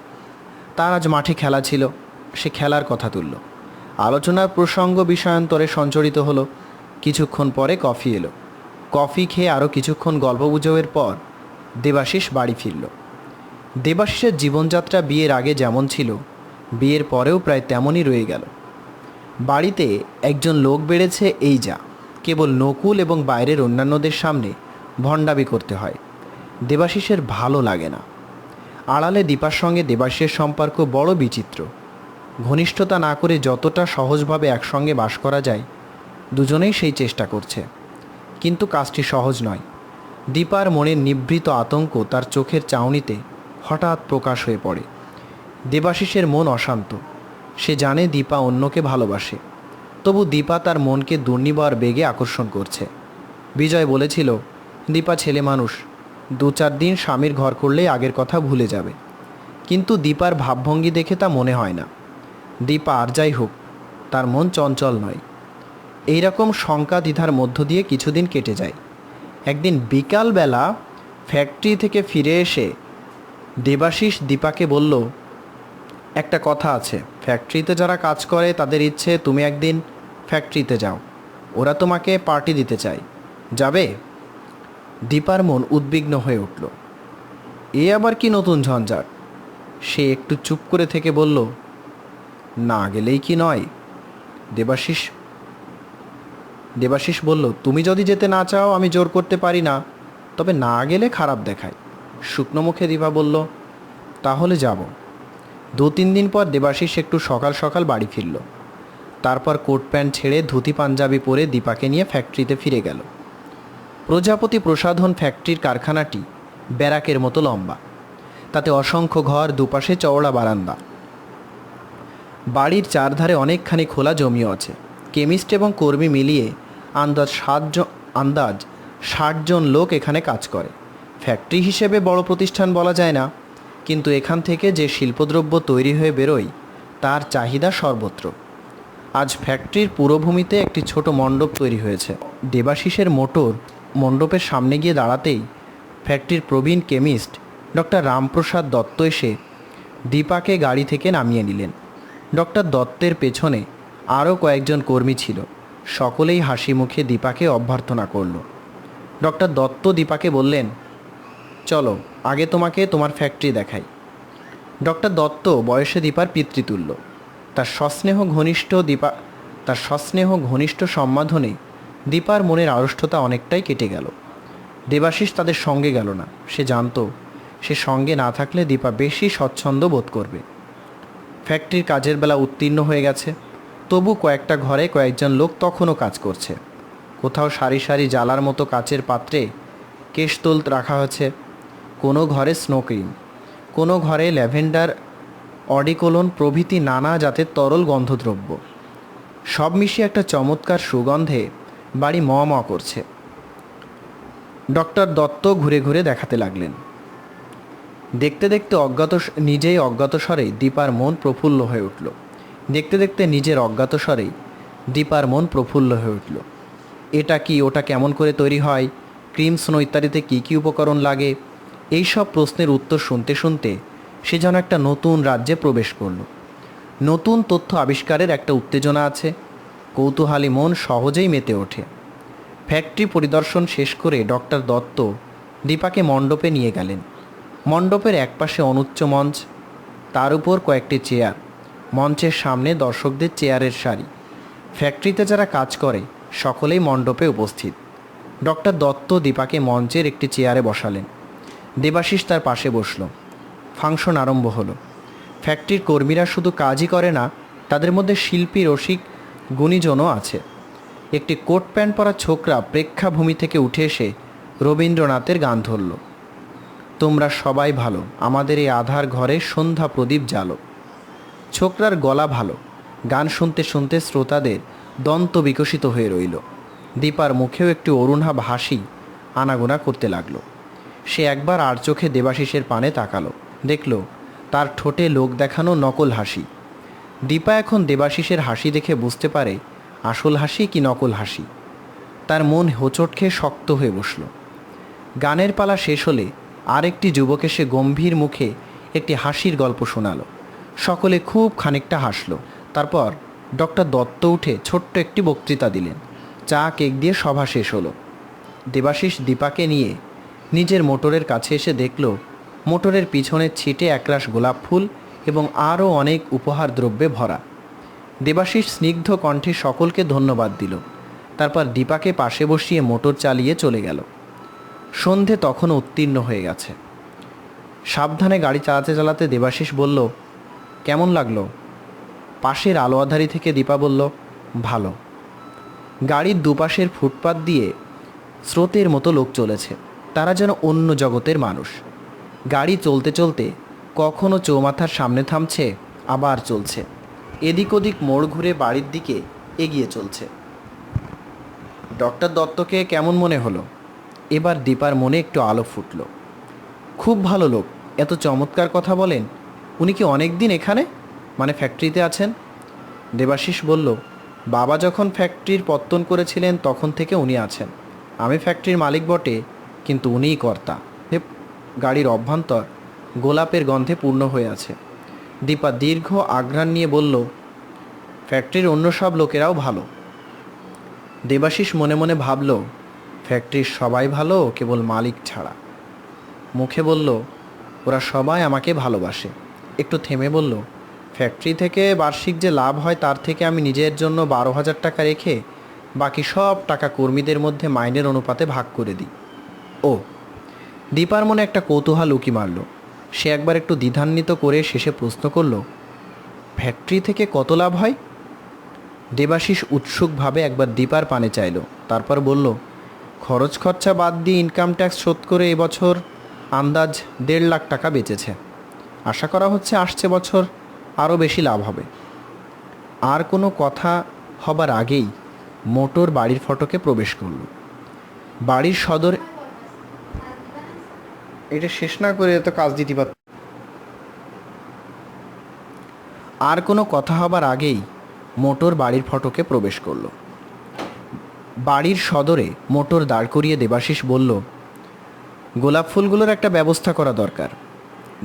তার আজ মাঠে খেলা ছিল, সে খেলার কথা তুলল। আলোচনার প্রসঙ্গ বিষয়ান্তরে সঞ্চরিত হলো। কিছুক্ষণ পরে কফি এলো। কফি খেয়ে আরও কিছুক্ষণ গল্পগুজবের পর দেবাশিস বাড়ি ফিরল। দেবাশিসের জীবনযাত্রা বিয়ের আগে যেমন ছিল, বিয়ের পরেও প্রায় তেমনই রয়ে গেল। বাড়িতে একজন লোক বেড়েছে, এই যা, কেবল নকুল এবং বাইরের অন্যান্যদের সামনে ভণ্ডামি করতে হয়। দেবাশিসের ভালো লাগে না। আড়ালে দীপার সঙ্গে দেবাশিসের সম্পর্ক বড় বিচিত্র। ঘনিষ্ঠতা না করে যতটা সহজভাবে একসঙ্গে বাস করা যায়, দুজনেই সেই চেষ্টা করছে, কিন্তু কাজটি সহজ নয়। দীপার মনের নিভৃত আতঙ্ক তার চোখের চাউনিতে হঠাৎ প্রকাশ হয়ে পড়ে। দেবাশিসের মন অশান্ত। সে জানে দীপা অন্যকে ভালোবাসে, তবু দীপা তার মনকে দুর্নিবার বেগে আকর্ষণ করছে। বিজয় বলেছিল, দীপা ছেলে মানুষ, 2-4 দিন স্বামীর ঘর করলেই আগের কথা ভুলে যাবে। কিন্তু দীপার ভাবভঙ্গি দেখে তা মনে হয় না। দীপা আর যাই হোক, তার মন চঞ্চল নয়। এই রকম শঙ্কা দ্বিধার মধ্য দিয়ে কিছুদিন কেটে যায়। একদিন বিকালবেলা ফ্যাক্টরি থেকে ফিরে এসে দেবাশিস দীপাকে বলল, একটা কথা আছে, ফ্যাক্টরিতে যারা কাজ করে তাদের ইচ্ছে তুমি একদিন ফ্যাক্টরিতে যাও, ওরা তোমাকে পার্টি দিতে চায়, যাবে? দীপার মন উদ্বিগ্ন হয়ে উঠল। এ আবার কি নতুন ঝঞ্ঝাট? সে একটু চুপ করে থেকে বলল, না গেলেই কি নয়? দেবাশিস বলল, তুমি যদি যেতে না চাও আমি জোর করতে পারি না, তবে না গেলে খারাপ দেখায়। শুকনো মুখে দীপা বলল, তাহলে যাব। 2-3 দিন পর দেবাশিস একটু সকাল সকাল বাড়ি ফিরল। তারপর কোট প্যান্ট ছেড়ে ধুতি পাঞ্জাবি পরে দীপাকে নিয়ে ফ্যাক্টরিতে ফিরে গেল। প্রজাপতি প্রসাধন ফ্যাক্টরির কারখানাটি ব্যারাকের মতো লম্বা। তাতে অসংখ্য ঘর, দুপাশে চওড়া বারান্দা। বাড়ির চারধারে অনেকখানি খোলা জমিও আছে। কেমিস্ট এবং কর্মী মিলিয়ে আন্দাজ 60 জন লোক এখানে কাজ করে। ফ্যাক্টরি হিসেবে বড় প্রতিষ্ঠান বলা যায় না, কিন্তু এখান থেকে যে শিল্পদ্রব্য তৈরি হয়ে বেরোয় তার চাহিদা সর্বত্র। আজ ফ্যাক্টরির পুরোভূমিতে একটি ছোট মণ্ডপ তৈরি হয়েছে। দেবাশিসের মোটর মণ্ডপের সামনে গিয়ে দাঁড়াতেই ফ্যাক্টরির প্রবীণ কেমিস্ট ডক্টর রামপ্রসাদ দত্ত এসে দীপাকে গাড়ি থেকে নামিয়ে নিলেন। ডক্টর দত্তের পেছনে আরও কয়েকজন কর্মী ছিল। সকলেই হাসি মুখে দীপাকে অভ্যর্থনা করল। ডক্টর দত্ত দীপাকে বললেন, চলো আগে তোমাকে তোমার ফ্যাক্টরি দেখাই। ডক্টর দত্ত বয়সে দীপার পিতৃতুল্য। তার সস্নেহ ঘনিষ্ঠ সম্বোধনে দীপার মনের আড়ষ্টতা অনেকটাই কেটে গেল। দেবাশিস তাদের সঙ্গে গেল না। সে জানত সে সঙ্গে না থাকলে দীপা বেশি স্বচ্ছন্দ বোধ করবে। ফ্যাক্টরির কাজের বেলা উত্তীর্ণ হয়ে গেছে, তবু কয়েকটা ঘরে কয়েকজন লোক তখনও কাজ করছে। কোথাও সারি সারি জ্বালার মতো কাচের পাত্রে কেশতোল রাখা হয়েছে, কোনো ঘরে স্নো ক্রিম, কোনো ঘরে ল্যাভেন্ডার, অডিকোলন প্রভৃতি নানা জাতের তরল গন্ধদ্রব্য। সব মিশিয়ে একটা চমৎকার সুগন্ধে বাড়ি ম ম করছে। ডক্টর দত্ত ঘুরে ঘুরে দেখাতে লাগলেন। দেখতে দেখতে নিজেই অজ্ঞাতস্বরেই দীপার মন প্রফুল্ল হয়ে উঠল। এটা কি, ওটা কেমন করে তৈরি হয়, ক্রিম, স্নো ইত্যাদিতে কী কী উপকরণ লাগে, এই সব প্রশ্নের উত্তর শুনতে শুনতে সে যেন একটা নতুন রাজ্যে প্রবেশ করল। নতুন তথ্য আবিষ্কারের একটা উত্তেজনা আছে। কৌতূহলী মন সহজেই মেতে ওঠে। ফ্যাক্টরি পরিদর্শন শেষ করে ডক্টর দত্ত দীপাকে মণ্ডপে নিয়ে গেলেন। মণ্ডপের একপাশে অনুচ্চ মঞ্চ, তার উপর কয়েকটি চেয়ার, মঞ্চের সামনে দর্শকদের চেয়ারের সারি। ফ্যাক্টরিতে যারা কাজ করে সকলেই মণ্ডপে উপস্থিত। ডক্টর দত্ত দীপাকে মঞ্চের একটি চেয়ারে বসালেন। দেবাশিস তার পাশে বসল। ফাংশন আরম্ভ হলো। ফ্যাক্টরির কর্মীরা শুধু কাজই করে না, তাদের মধ্যে শিল্পী, রসিক, গুণীজনও আছে। একটি কোট প্যান্ট পরা ছোকরা প্রেক্ষাভূমি থেকে উঠে এসে রবীন্দ্রনাথের গান ধরল। তোমরা সবাই ভালো, আমাদের এই আধার ঘরে সন্ধ্যা প্রদীপ জ্বালো। ছোকরার গলা ভালো, গান শুনতে শুনতে শ্রোতাদের দন্ত বিকশিত হয়ে রইল। দীপার মুখেও একটি অরুণাভ হাসি আনাগোনা করতে লাগলো। সে একবার আর চোখে দেবাশিসের পানে তাকালো, দেখল তার ঠোঁটে লোক দেখানো নকল হাসি। দীপা এখন দেবাশিসের হাসি দেখে বুঝতে পারে আসল হাসি কি নকল হাসি। তার মন হোঁচট খেয়ে শক্ত হয়ে বসল। গানের পালা শেষ হলে আরেকটি যুবক এসে গম্ভীর মুখে একটি হাসির গল্প শোনালো। সকলে খুব খানিকটা হাসল। তারপর ডক্টর দত্ত উঠে ছোট্ট একটি বক্তৃতা দিলেন। চা কেক দিয়ে সভা শেষ হলো। দেবাশিস দীপাকে নিয়ে নিজের মোটরের কাছে এসে দেখল মোটরের পিছনের ছিটে একরাশ গোলাপ ফুল এবং আরও অনেক উপহার দ্রব্যে ভরা। দেবাশিস স্নিগ্ধ কণ্ঠে সকলকে ধন্যবাদ দিল। তারপর দীপাকে পাশে বসিয়ে মোটর চালিয়ে চলে গেল। সন্ধে তখনও উত্তীর্ণ হয়ে গেছে। সাবধানে গাড়ি চালাতে চালাতে দেবাশিস বলল, কেমন লাগলো? পাশের আলোয়াধারি থেকে দীপা বলল, ভালো। গাড়ির দুপাশের ফুটপাত দিয়ে স্রোতের মতো লোক চলেছে, তারা যেন অন্য জগতের মানুষ। গাড়ি চলতে চলতে কখনো চৌমাথার সামনে থামছে, আবার চলছে। এদিক ওদিক মোড় ঘুরে বাড়ির দিকে এগিয়ে চলছে। ডক্টর দত্তকে কেমন মনে হলো? এবার দীপার মনে একটু আলো ফুটল। খুব ভালো লোক, এত চমৎকার কথা বলেন। উনি কি অনেক দিন এখানে, মানে ফ্যাক্টরিতে আছেন? দেবাশিস বলল, বাবা যখন ফ্যাক্টরির পত্তন করেছিলেন তখন থেকে উনি আছেন। আমি ফ্যাক্টরির মালিক বটে, কিন্তু উনিই কর্তা। গাড়ির অভ্যন্তর গোলাপের গন্ধে পূর্ণ হয়ে আছে। দীপা দীর্ঘ আঘ্রাণ নিয়ে বলল, ফ্যাক্টরির অন্য সব লোকেরাও ভালো। দেবাশিস মনে মনে ভাবল, ফ্যাক্টরির সবাই ভালো, কেবল মালিক ছাড়া। মুখে বলল, ওরা সবাই আমাকে ভালোবাসে। একটু থেমে বলল, ফ্যাক্টরি থেকে বার্ষিক যে লাভ হয় তার থেকে আমি নিজের জন্য 12,000 টাকা রেখে বাকি সব টাকা কর্মীদের মধ্যে মাইনের অনুপাতে ভাগ করে দিই। ও। দীপার মনে একটা কৌতূহল উকি মারল। সে একবার একটু দ্বিধান্বিত করে শেষে প্রশ্ন করল, ফ্যাক্টরি থেকে কত লাভ হয়? দেবাশিস উৎসুকভাবে একবার দীপার পানে চাইল, তারপর বলল, খরচ খরচা বাদ দিয়ে ইনকাম ট্যাক্স শোধ করে এবছর আন্দাজ 1.5 লাখ টাকা বেঁচেছে। আশা করা হচ্ছে আসছে বছর আরও বেশি লাভ হবে। আর কোনো কথা হবার আগেই মোটর বাড়ির ফটকে প্রবেশ করল। বাড়ির সদর, এটা শেষ না করে তো কাজ দিতে পারত। আর কোনো কথা হবার আগেই মোটর বাড়ির ফটকে প্রবেশ করল। বাড়ির সদরে মোটর দাঁড় করিয়ে দেবাশিস বলল, গোলাপ ফুলগুলোর একটা ব্যবস্থা করা দরকার।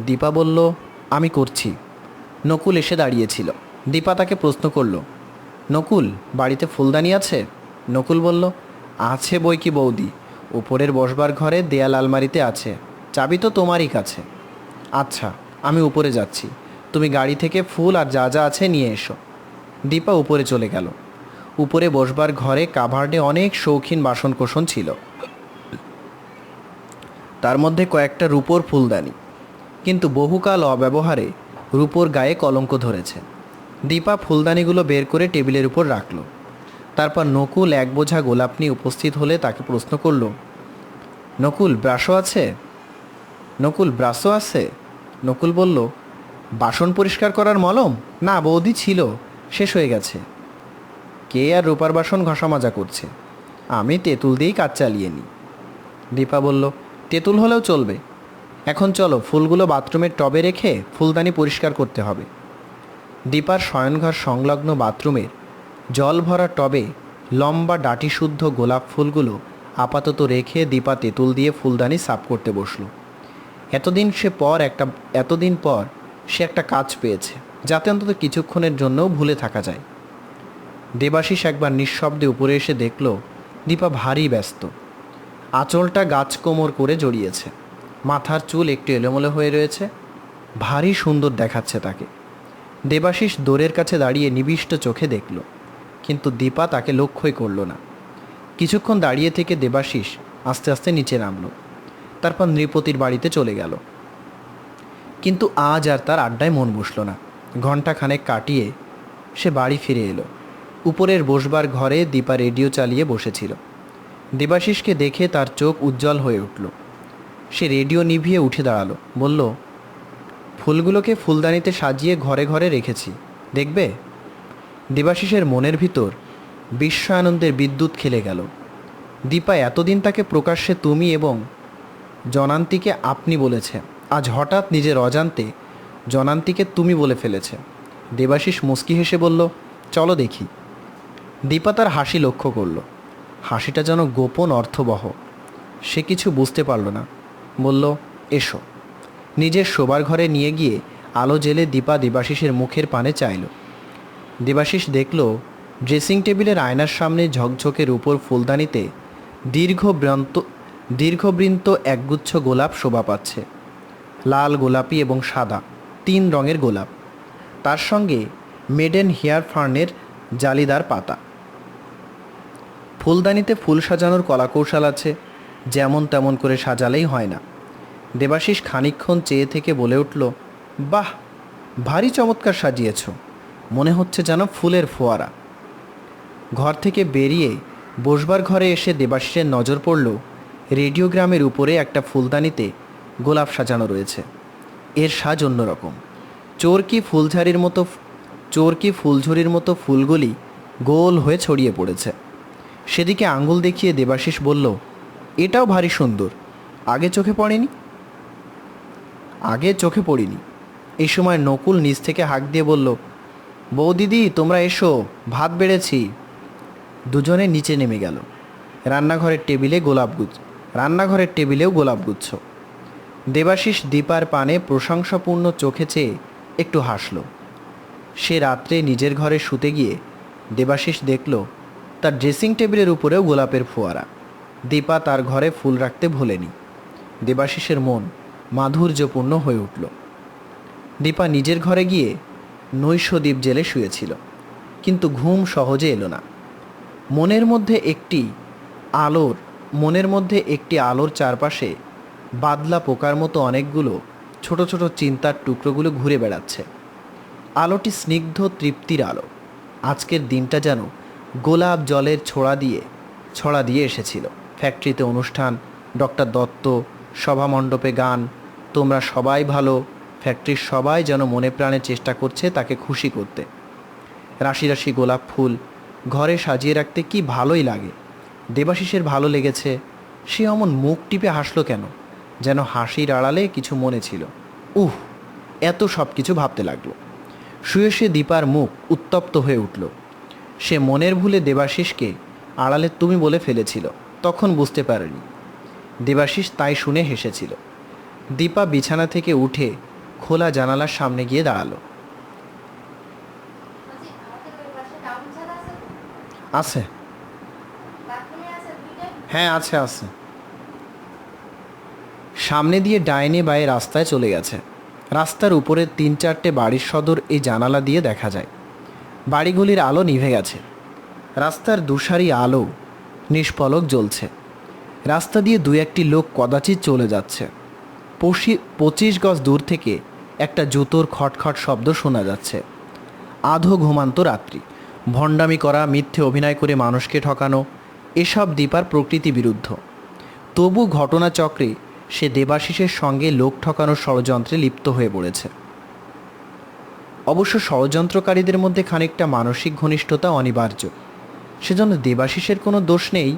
দীপা বলল, আমি করছি। নকুল এসে দাঁড়িয়েছিল। দীপা তাকে প্রশ্ন করল, নকুল, বাড়িতে ফুলদানি আছে? নকুল বলল, আছে বই কি বৌদি, উপরের বসবার ঘরে দেয়াল আলমারিতে আছে। চাবি তো তোমারই কাছে। আচ্ছা, আমি উপরে যাচ্ছি, তুমি গাড়ি থেকে ফুল আর যা যা আছে নিয়ে এসো। দীপা উপরে চলে গেল। উপরে বসবার ঘরে কাভার্ডে অনেক শৌখিন বাসনকোসন ছিল, তার মধ্যে কয়েকটা রূপোর ফুলদানি, কিন্তু বহুকাল অব্যবহারে রূপোর গায়ে কলঙ্ক ধরেছে। দীপা ফুলদানিগুলো বের করে টেবিলের উপর রাখল। তারপর নকুল এক বোঝা গোলাপ নিয়ে উপস্থিত হলে তাকে প্রশ্ন করল, নকুল, ব্রাশও আছে? নকুল, ব্রাশও আছে? নকুল বলল, বাসন পরিষ্কার করার মলম? না বৌদি, ছিল, শেষ হয়ে গেছে। কে আর রূপার বাসন ঘষা মাজা করছে? আমি তেঁতুল দিয়েই কাজ চালিয়ে নিই। দীপা বলল, তেঁতুল হলেও চলবে। এখন চলো, ফুলগুলো বাথরুমের টবে রেখে ফুলদানি পরিষ্কার করতে হবে। দীপার শয়নঘর সংলগ্ন বাথরুমের জল ভরা টবে লম্বা ডাঁটি শুদ্ধ গোলাপ ফুলগুলো আপাতত রেখে দীপা তেঁতুল দিয়ে ফুলদানি সাফ করতে বসল। এতদিন পর সে একটা কাজ পেয়েছে, যাতে অন্তত কিছুক্ষণের জন্যও ভুলে থাকা যায়। দেবাশিস একবার নিঃশব্দে উপরে এসে দেখল দীপা ভারী ব্যস্ত। আঁচলটা গাছ কোমর করে জড়িয়েছে, মাথার চুল একটু এলোমেলো হয়ে রয়েছে। ভারী সুন্দর দেখাচ্ছে তাকে। দেবাশিস দোরের কাছে দাঁড়িয়ে নিবিষ্ট চোখে দেখল, কিন্তু দীপা তাকে লক্ষ্যই করল না। কিছুক্ষণ দাঁড়িয়ে থেকে দেবাশিস আস্তে আস্তে নিচে নামল। তারপর নৃপতির বাড়িতে চলে গেল। কিন্তু আজ আর তার আড্ডায় মন বসল না। ঘণ্টাখানেক কাটিয়ে সে বাড়ি ফিরে এলো। উপরের বসবার ঘরে দীপা রেডিও চালিয়ে বসেছিল। দেবাশিসকে দেখে তার চোখ উজ্জ্বল হয়ে উঠল। সে রেডিও নিভিয়ে উঠে দাঁড়ালো, বলল, ফুলগুলোকে ফুলদানিতে সাজিয়ে ঘরে ঘরে রেখেছি, দেখবে? দেবাশিসের মনের ভিতর বিস্ময়ানন্দের বিদ্যুৎ খেলে গেল। দীপা এতদিন তাকে প্রকাশ্যে তুমি এবং জনান্তিকে আপনি বলেছে, আজ হঠাৎ নিজের অজান্তে জনান্তিকে তুমি বলে ফেলেছে। দেবাশিস মুচকি হেসে বলল, চলো দেখি। দীপা তার হাসি লক্ষ্য করল। হাসিটা যেন গোপন অর্থবহ। সে কিছু বুঝতে পারল না। বলল, এসো। নিজের শোবার ঘরে নিয়ে গিয়ে আলো জেলে দীপা দেবাশিসের মুখের পানে চাইল। দেবাশিস দেখল ড্রেসিং টেবিলের আয়নার সামনে ঝকঝকের উপর ফুলদানিতে দীর্ঘবৃন্ত একগুচ্ছ গোলাপ শোভা পাচ্ছে। লাল, গোলাপি এবং সাদা, 3 রঙের গোলাপ। তার সঙ্গে মেডেন হেয়ার ফার্নের জালিদার পাতা। ফুলদানিতে ফুল সাজানোর কলাকৌশল আছে, যেমন তেমন করে সাজালেই হয় না। দেবাশিস খানিকক্ষণ চেয়ে থেকে বলে উঠল, বাহ, ভারী চমৎকার সাজিয়েছ, মনে হচ্ছে যেন ফুলের ফোয়ারা। ঘর থেকে বেরিয়ে বসবার ঘরে এসে দেবাশিসের নজর পড়ল রেডিওগ্রামের উপরে একটা ফুলদানিতে গোলাপ সাজানো রয়েছে। এর সাজ অন্যরকম। চোরকি ফুলঝুরির মতো ফুলগুলি গোল হয়ে ছড়িয়ে পড়েছে। সেদিকে আঙুল দেখিয়ে দেবাশিস বলল, এটাও ভারী সুন্দর, আগে চোখে পড়িনি। এই সময় নকুল নিচ থেকে হাঁক দিয়ে বলল, বৌদিদি তোমরা এসো, ভাত বেড়েছি। দুজনে নিচে নেমে গেল। রান্নাঘরের টেবিলেও গোলাপগুচ্ছ। দেবাশিস দীপার পানে প্রশংসাপূর্ণ চোখে চেয়ে একটু হাসল। সে রাত্রে নিজের ঘরে শুতে গিয়ে দেবাশিস দেখল তার ড্রেসিং টেবিলের উপরেও গোলাপের ফোয়ারা। দীপা তার ঘরে ফুল রাখতে ভোলেনি। দেবাশিসের মন মাধুর্যপূর্ণ হয়ে উঠল। দীপা নিজের ঘরে গিয়ে নৈশদ্বীপ জেলে শুয়েছিল, কিন্তু ঘুম সহজে এলো না। মনের মধ্যে একটি আলোর চারপাশে বাদলা পোকার মতো অনেকগুলো ছোট ছোট চিন্তার টুকরোগুলো ঘুরে বেড়াচ্ছে। আলোটি স্নিগ্ধ তৃপ্তির আলো। আজকের দিনটা যেন গোলাপ জলের ছড়া দিয়ে এসেছিল। ফ্যাক্টরিতে অনুষ্ঠান, ডক্টর দত্ত, সভামণ্ডপে গান, তোমরা সবাই ভালো। ফ্যাক্টরির সবাই যেন মনে প্রাণে চেষ্টা করছে তাকে খুশি করতে। রাশি রাশি গোলাপ ফুল ঘরে সাজিয়ে রাখতে কি ভালোই লাগে। দেবাশিসের ভালো লেগেছে। সে অমন মুখ টিপে হাসলো কেন, যেন হাসির আড়ালে কিছু মনে ছিল। এত সব কিছু ভাবতে লাগলো। শুয়ে শুয়ে দীপার মুখ উত্তপ্ত হয়ে উঠল। সে মনের ভুলে দেবাশিসকে আড়ালে তুমি বলে ফেলেছিল, তখন বুঝতে পারেনি। দেবাশিস তাই শুনে হেসেছিল। দীপা বিছানা থেকে উঠে খোলা জানালার সামনে গিয়ে দাঁড়ালো। আছে, হ্যাঁ আছে। সামনে দিয়ে ডাইনে বাঁয়ে রাস্তায় চলে গেছে। রাস্তার উপরে 3-4টে বাড়ির সদর এই জানালা দিয়ে দেখা যায়। বাড়িগুলির আলো নিভে গেছে। রাস্তার দুসারি আলো নিষ্পলক জ্বলছে। রাস্তা দিয়ে 2-1টি লোক কদাচিৎ চলে যাচ্ছে। 25 গজ দূর থেকে একটা জুতোর খটখট শব্দ শোনা যাচ্ছে। আধো ঘুমান্ত রাত্রি, ভণ্ডামি করা, মিথ্যে অভিনয় করে মানুষকে ঠকানো, এসব দীপার প্রকৃতি বিরুদ্ধ। তবু ঘটনাচক্রে সে দেবাশিসের সঙ্গে লোক ঠকানোর ষড়যন্ত্রে লিপ্ত হয়ে পড়েছে। অবশ্য ষড়যন্ত্রকারীদের মধ্যে খানিকটা মানসিক ঘনিষ্ঠতা অনিবার্য। সেজন্য দেবাশিসের কোনো দোষ নেই।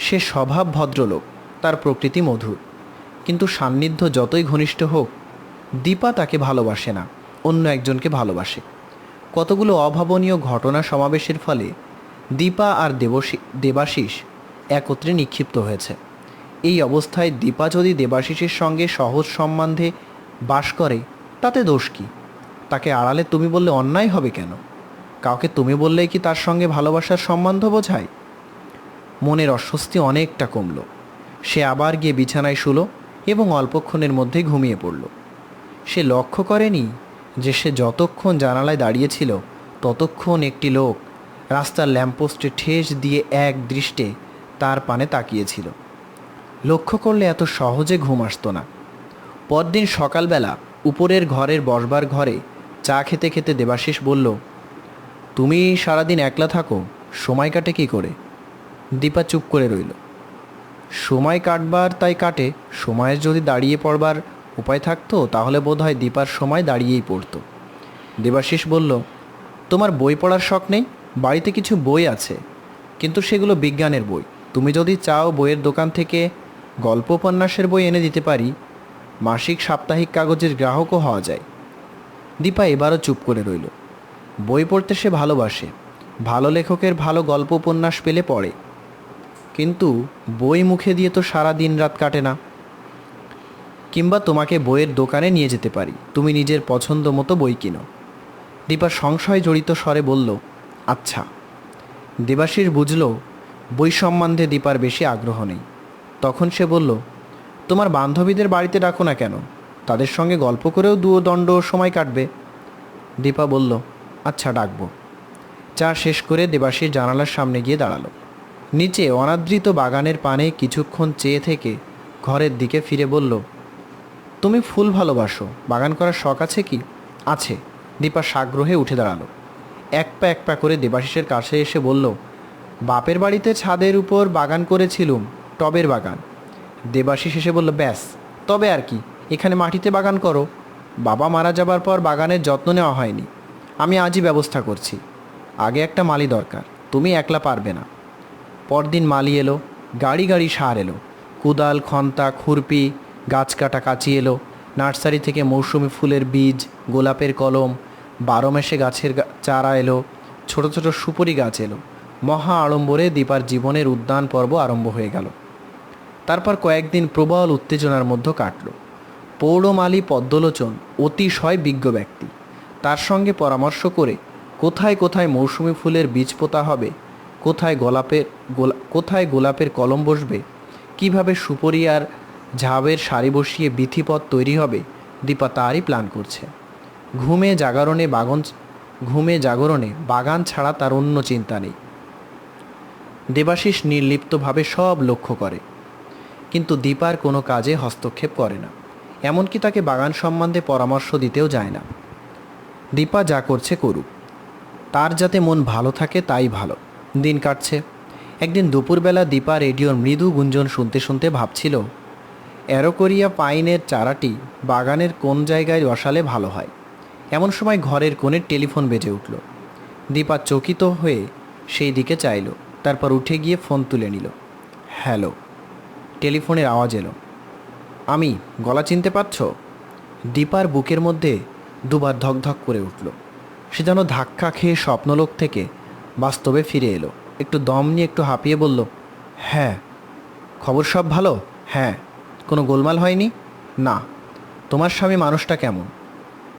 সে স্বভাব ভদ্রলোক, তার প্রকৃতি মধুর। কিন্তু সান্নিধ্য যতই ঘনিষ্ঠ হোক, দীপা তাকে ভালোবাসে না, অন্য একজনকে ভালোবাসে। কতগুলো অভাবনীয় ঘটনা সমাবেশের ফলে দীপা আর দেবাশিস একত্রে নিক্ষিপ্ত হয়েছে। এই অবস্থায় দীপা যদি দেবাশিসের সঙ্গে সহজ সম্বন্ধে বাস করে, তাতে দোষ কী? তাকে আড়ালে তুমি বললে অন্যায় হবে কেন? কাউকে তুমি বললেই কি তার সঙ্গে ভালোবাসার সম্বন্ধ বোঝায়? মনের অস্বস্তি অনেকটা কমল। সে আবার গিয়ে বিছানায় শুলো এবং অল্পক্ষণের মধ্যে ঘুমিয়ে পড়ল। সে লক্ষ্য করেনি যে সে যতক্ষণ জানালায় দাঁড়িয়েছিল ততক্ষণ একটি লোক রাস্তার ল্যাম্পপোস্টে ঠেস দিয়ে এক দৃষ্টে তার পানে তাকিয়েছিল। লক্ষ্য করলে এত সহজে ঘুম আসতো না। পরদিন সকালবেলা উপরের ঘরের বসবার ঘরে চা খেতে খেতে দেবাশিস বলল, তুমি সারাদিন একলা থাকো, সময় কাটে কী করে? দীপা চুপ করে রইল। সময় কাটবার তাই কাটে, সময়ের যদি দাঁড়িয়ে পড়বার উপায় থাকতো তাহলে বোধহয় দীপার সময় দাঁড়িয়েই পড়তো। দেবাশিস বলল, তোমার বই পড়ার শখ নেই? বাড়িতে কিছু বই আছে, কিন্তু সেগুলো বিজ্ঞানের বই। তুমি যদি চাও বইয়ের দোকান থেকে গল্প উপন্যাসের বই এনে দিতে পারি। মাসিক সাপ্তাহিক কাগজের গ্রাহকও হওয়া যায়। দীপা এবারও চুপ করে রইল। বই পড়তে সে ভালোবাসে, ভালো লেখকের ভালো গল্প উপন্যাস পেলে পড়ে, কিন্তু বই মুখে দিয়ে তো সারা দিন রাত কাটে না। কিংবা তোমাকে বইয়ের দোকানে নিয়ে যেতে পারি, তুমি নিজের পছন্দ মতো বই কিনো। দীপা সংশয় জড়িত স্বরে বলল, আচ্ছা। দেবাশিস বুঝল বই সম্বন্ধে দীপার বেশি আগ্রহ নেই। তখন সে বলল, তোমার বান্ধবীদের বাড়িতে ডাকো না কেন? তাদের সঙ্গে গল্প করেও দণ্ড সময় কাটবে। দীপা বলল, আচ্ছা ডাকবো। চা শেষ করে দেবাশিস জানালার সামনে গিয়ে দাঁড়ালো। নিচে অনাদৃত বাগানের পানে কিছুক্ষণ চেয়ে থেকে ঘরের দিকে ফিরে বলল, তুমি ফুল ভালোবাসো, বাগান করার শখ আছে কি? আছে। দীপা সাগ্রহে উঠে দাঁড়ালো। এক পা করে দেবাশিসের কাছে এসে বলল, বাপের বাড়িতে ছাদের উপর বাগান করেছিলুম, টবের বাগান। দেবাশিস এসে বলল, ব্যাস, তবে আর কি, এখানে মাটিতে বাগান করো। বাবা মারা যাবার পর বাগানের যত্ন নেওয়া হয়নি, আমি আজই ব্যবস্থা করছি। আগে একটা মালি দরকার, তুমি একলা পারবে না। পরদিন মালি এলো, গাড়ি গাড়ি সার এলো, কুদাল, খন্তা, খুরপি, গাছ কাটা কাঁচি এলো। নার্সারি থেকে মৌসুমি ফুলের বীজ, গোলাপের কলম, 12 মাসে গাছের চারা এলো, ছোট ছোট সুপারি গাছ এলো। মহা আড়ম্বরে দীপার জীবনের উদ্যান পর্ব আরম্ভ হয়ে গেল। তারপর কয়েকদিন প্রবল উত্তেজনার মধ্যে কাটল। পৌরমালী পদ্মলোচন অতিশয় বিজ্ঞ ব্যক্তি, তার সঙ্গে পরামর্শ করে কোথায় কোথায় মৌসুমি ফুলের বীজ পোতা হবে, কোথায় গোলাপের কলম বসবে, কিভাবে সুপরি আর ঝাবের সারি বসিয়ে বিথিপথ তৈরি হবে, দীপা তারই প্ল্যান করছে। ঘুমে জাগরণে বাগান ছাড়া তার অন্য চিন্তা নেই। দেবাশিস নির্লিপ্তভাবে সব লক্ষ্য করে, কিন্তু দীপার কোনো কাজে হস্তক্ষেপ করে না, এমনকি তাকে বাগান সম্বন্ধে পরামর্শ দিতেও যায় না। দীপা যা করছে করুক, তার যাতে মন ভালো থাকে তাই ভালো। দিন কাটছে। একদিন দুপুরবেলা দীপা রেডিওর মৃদু গুঞ্জন শুনতে শুনতে ভাবছিল, অ্যারোকোরিয়া পাইনের চারাটি বাগানের কোন জায়গায় বসালে ভালো হয়। এমন সময় ঘরের কোণের টেলিফোন বেজে উঠল। দীপা চকিত হয়ে সেই দিকে চাইল, তারপর উঠে গিয়ে ফোন তুলে নিল। হ্যালো। টেলিফোনের আওয়াজ এলো। আমি, গলা চিনতে পারছ? দীপার বুকের মধ্যে দুবার ধকধক করে উঠল। সে যেন ধাক্কা খেয়ে স্বপ্নলোক থেকে বাস্তবে ফিরে এলো। একটু দম নিয়ে একটু হাঁপিয়ে বলল, হ্যাঁ। খবর সব ভালো? হ্যাঁ। কোনো গোলমাল হয়নি? না। তোমার স্বামী মানুষটা কেমন?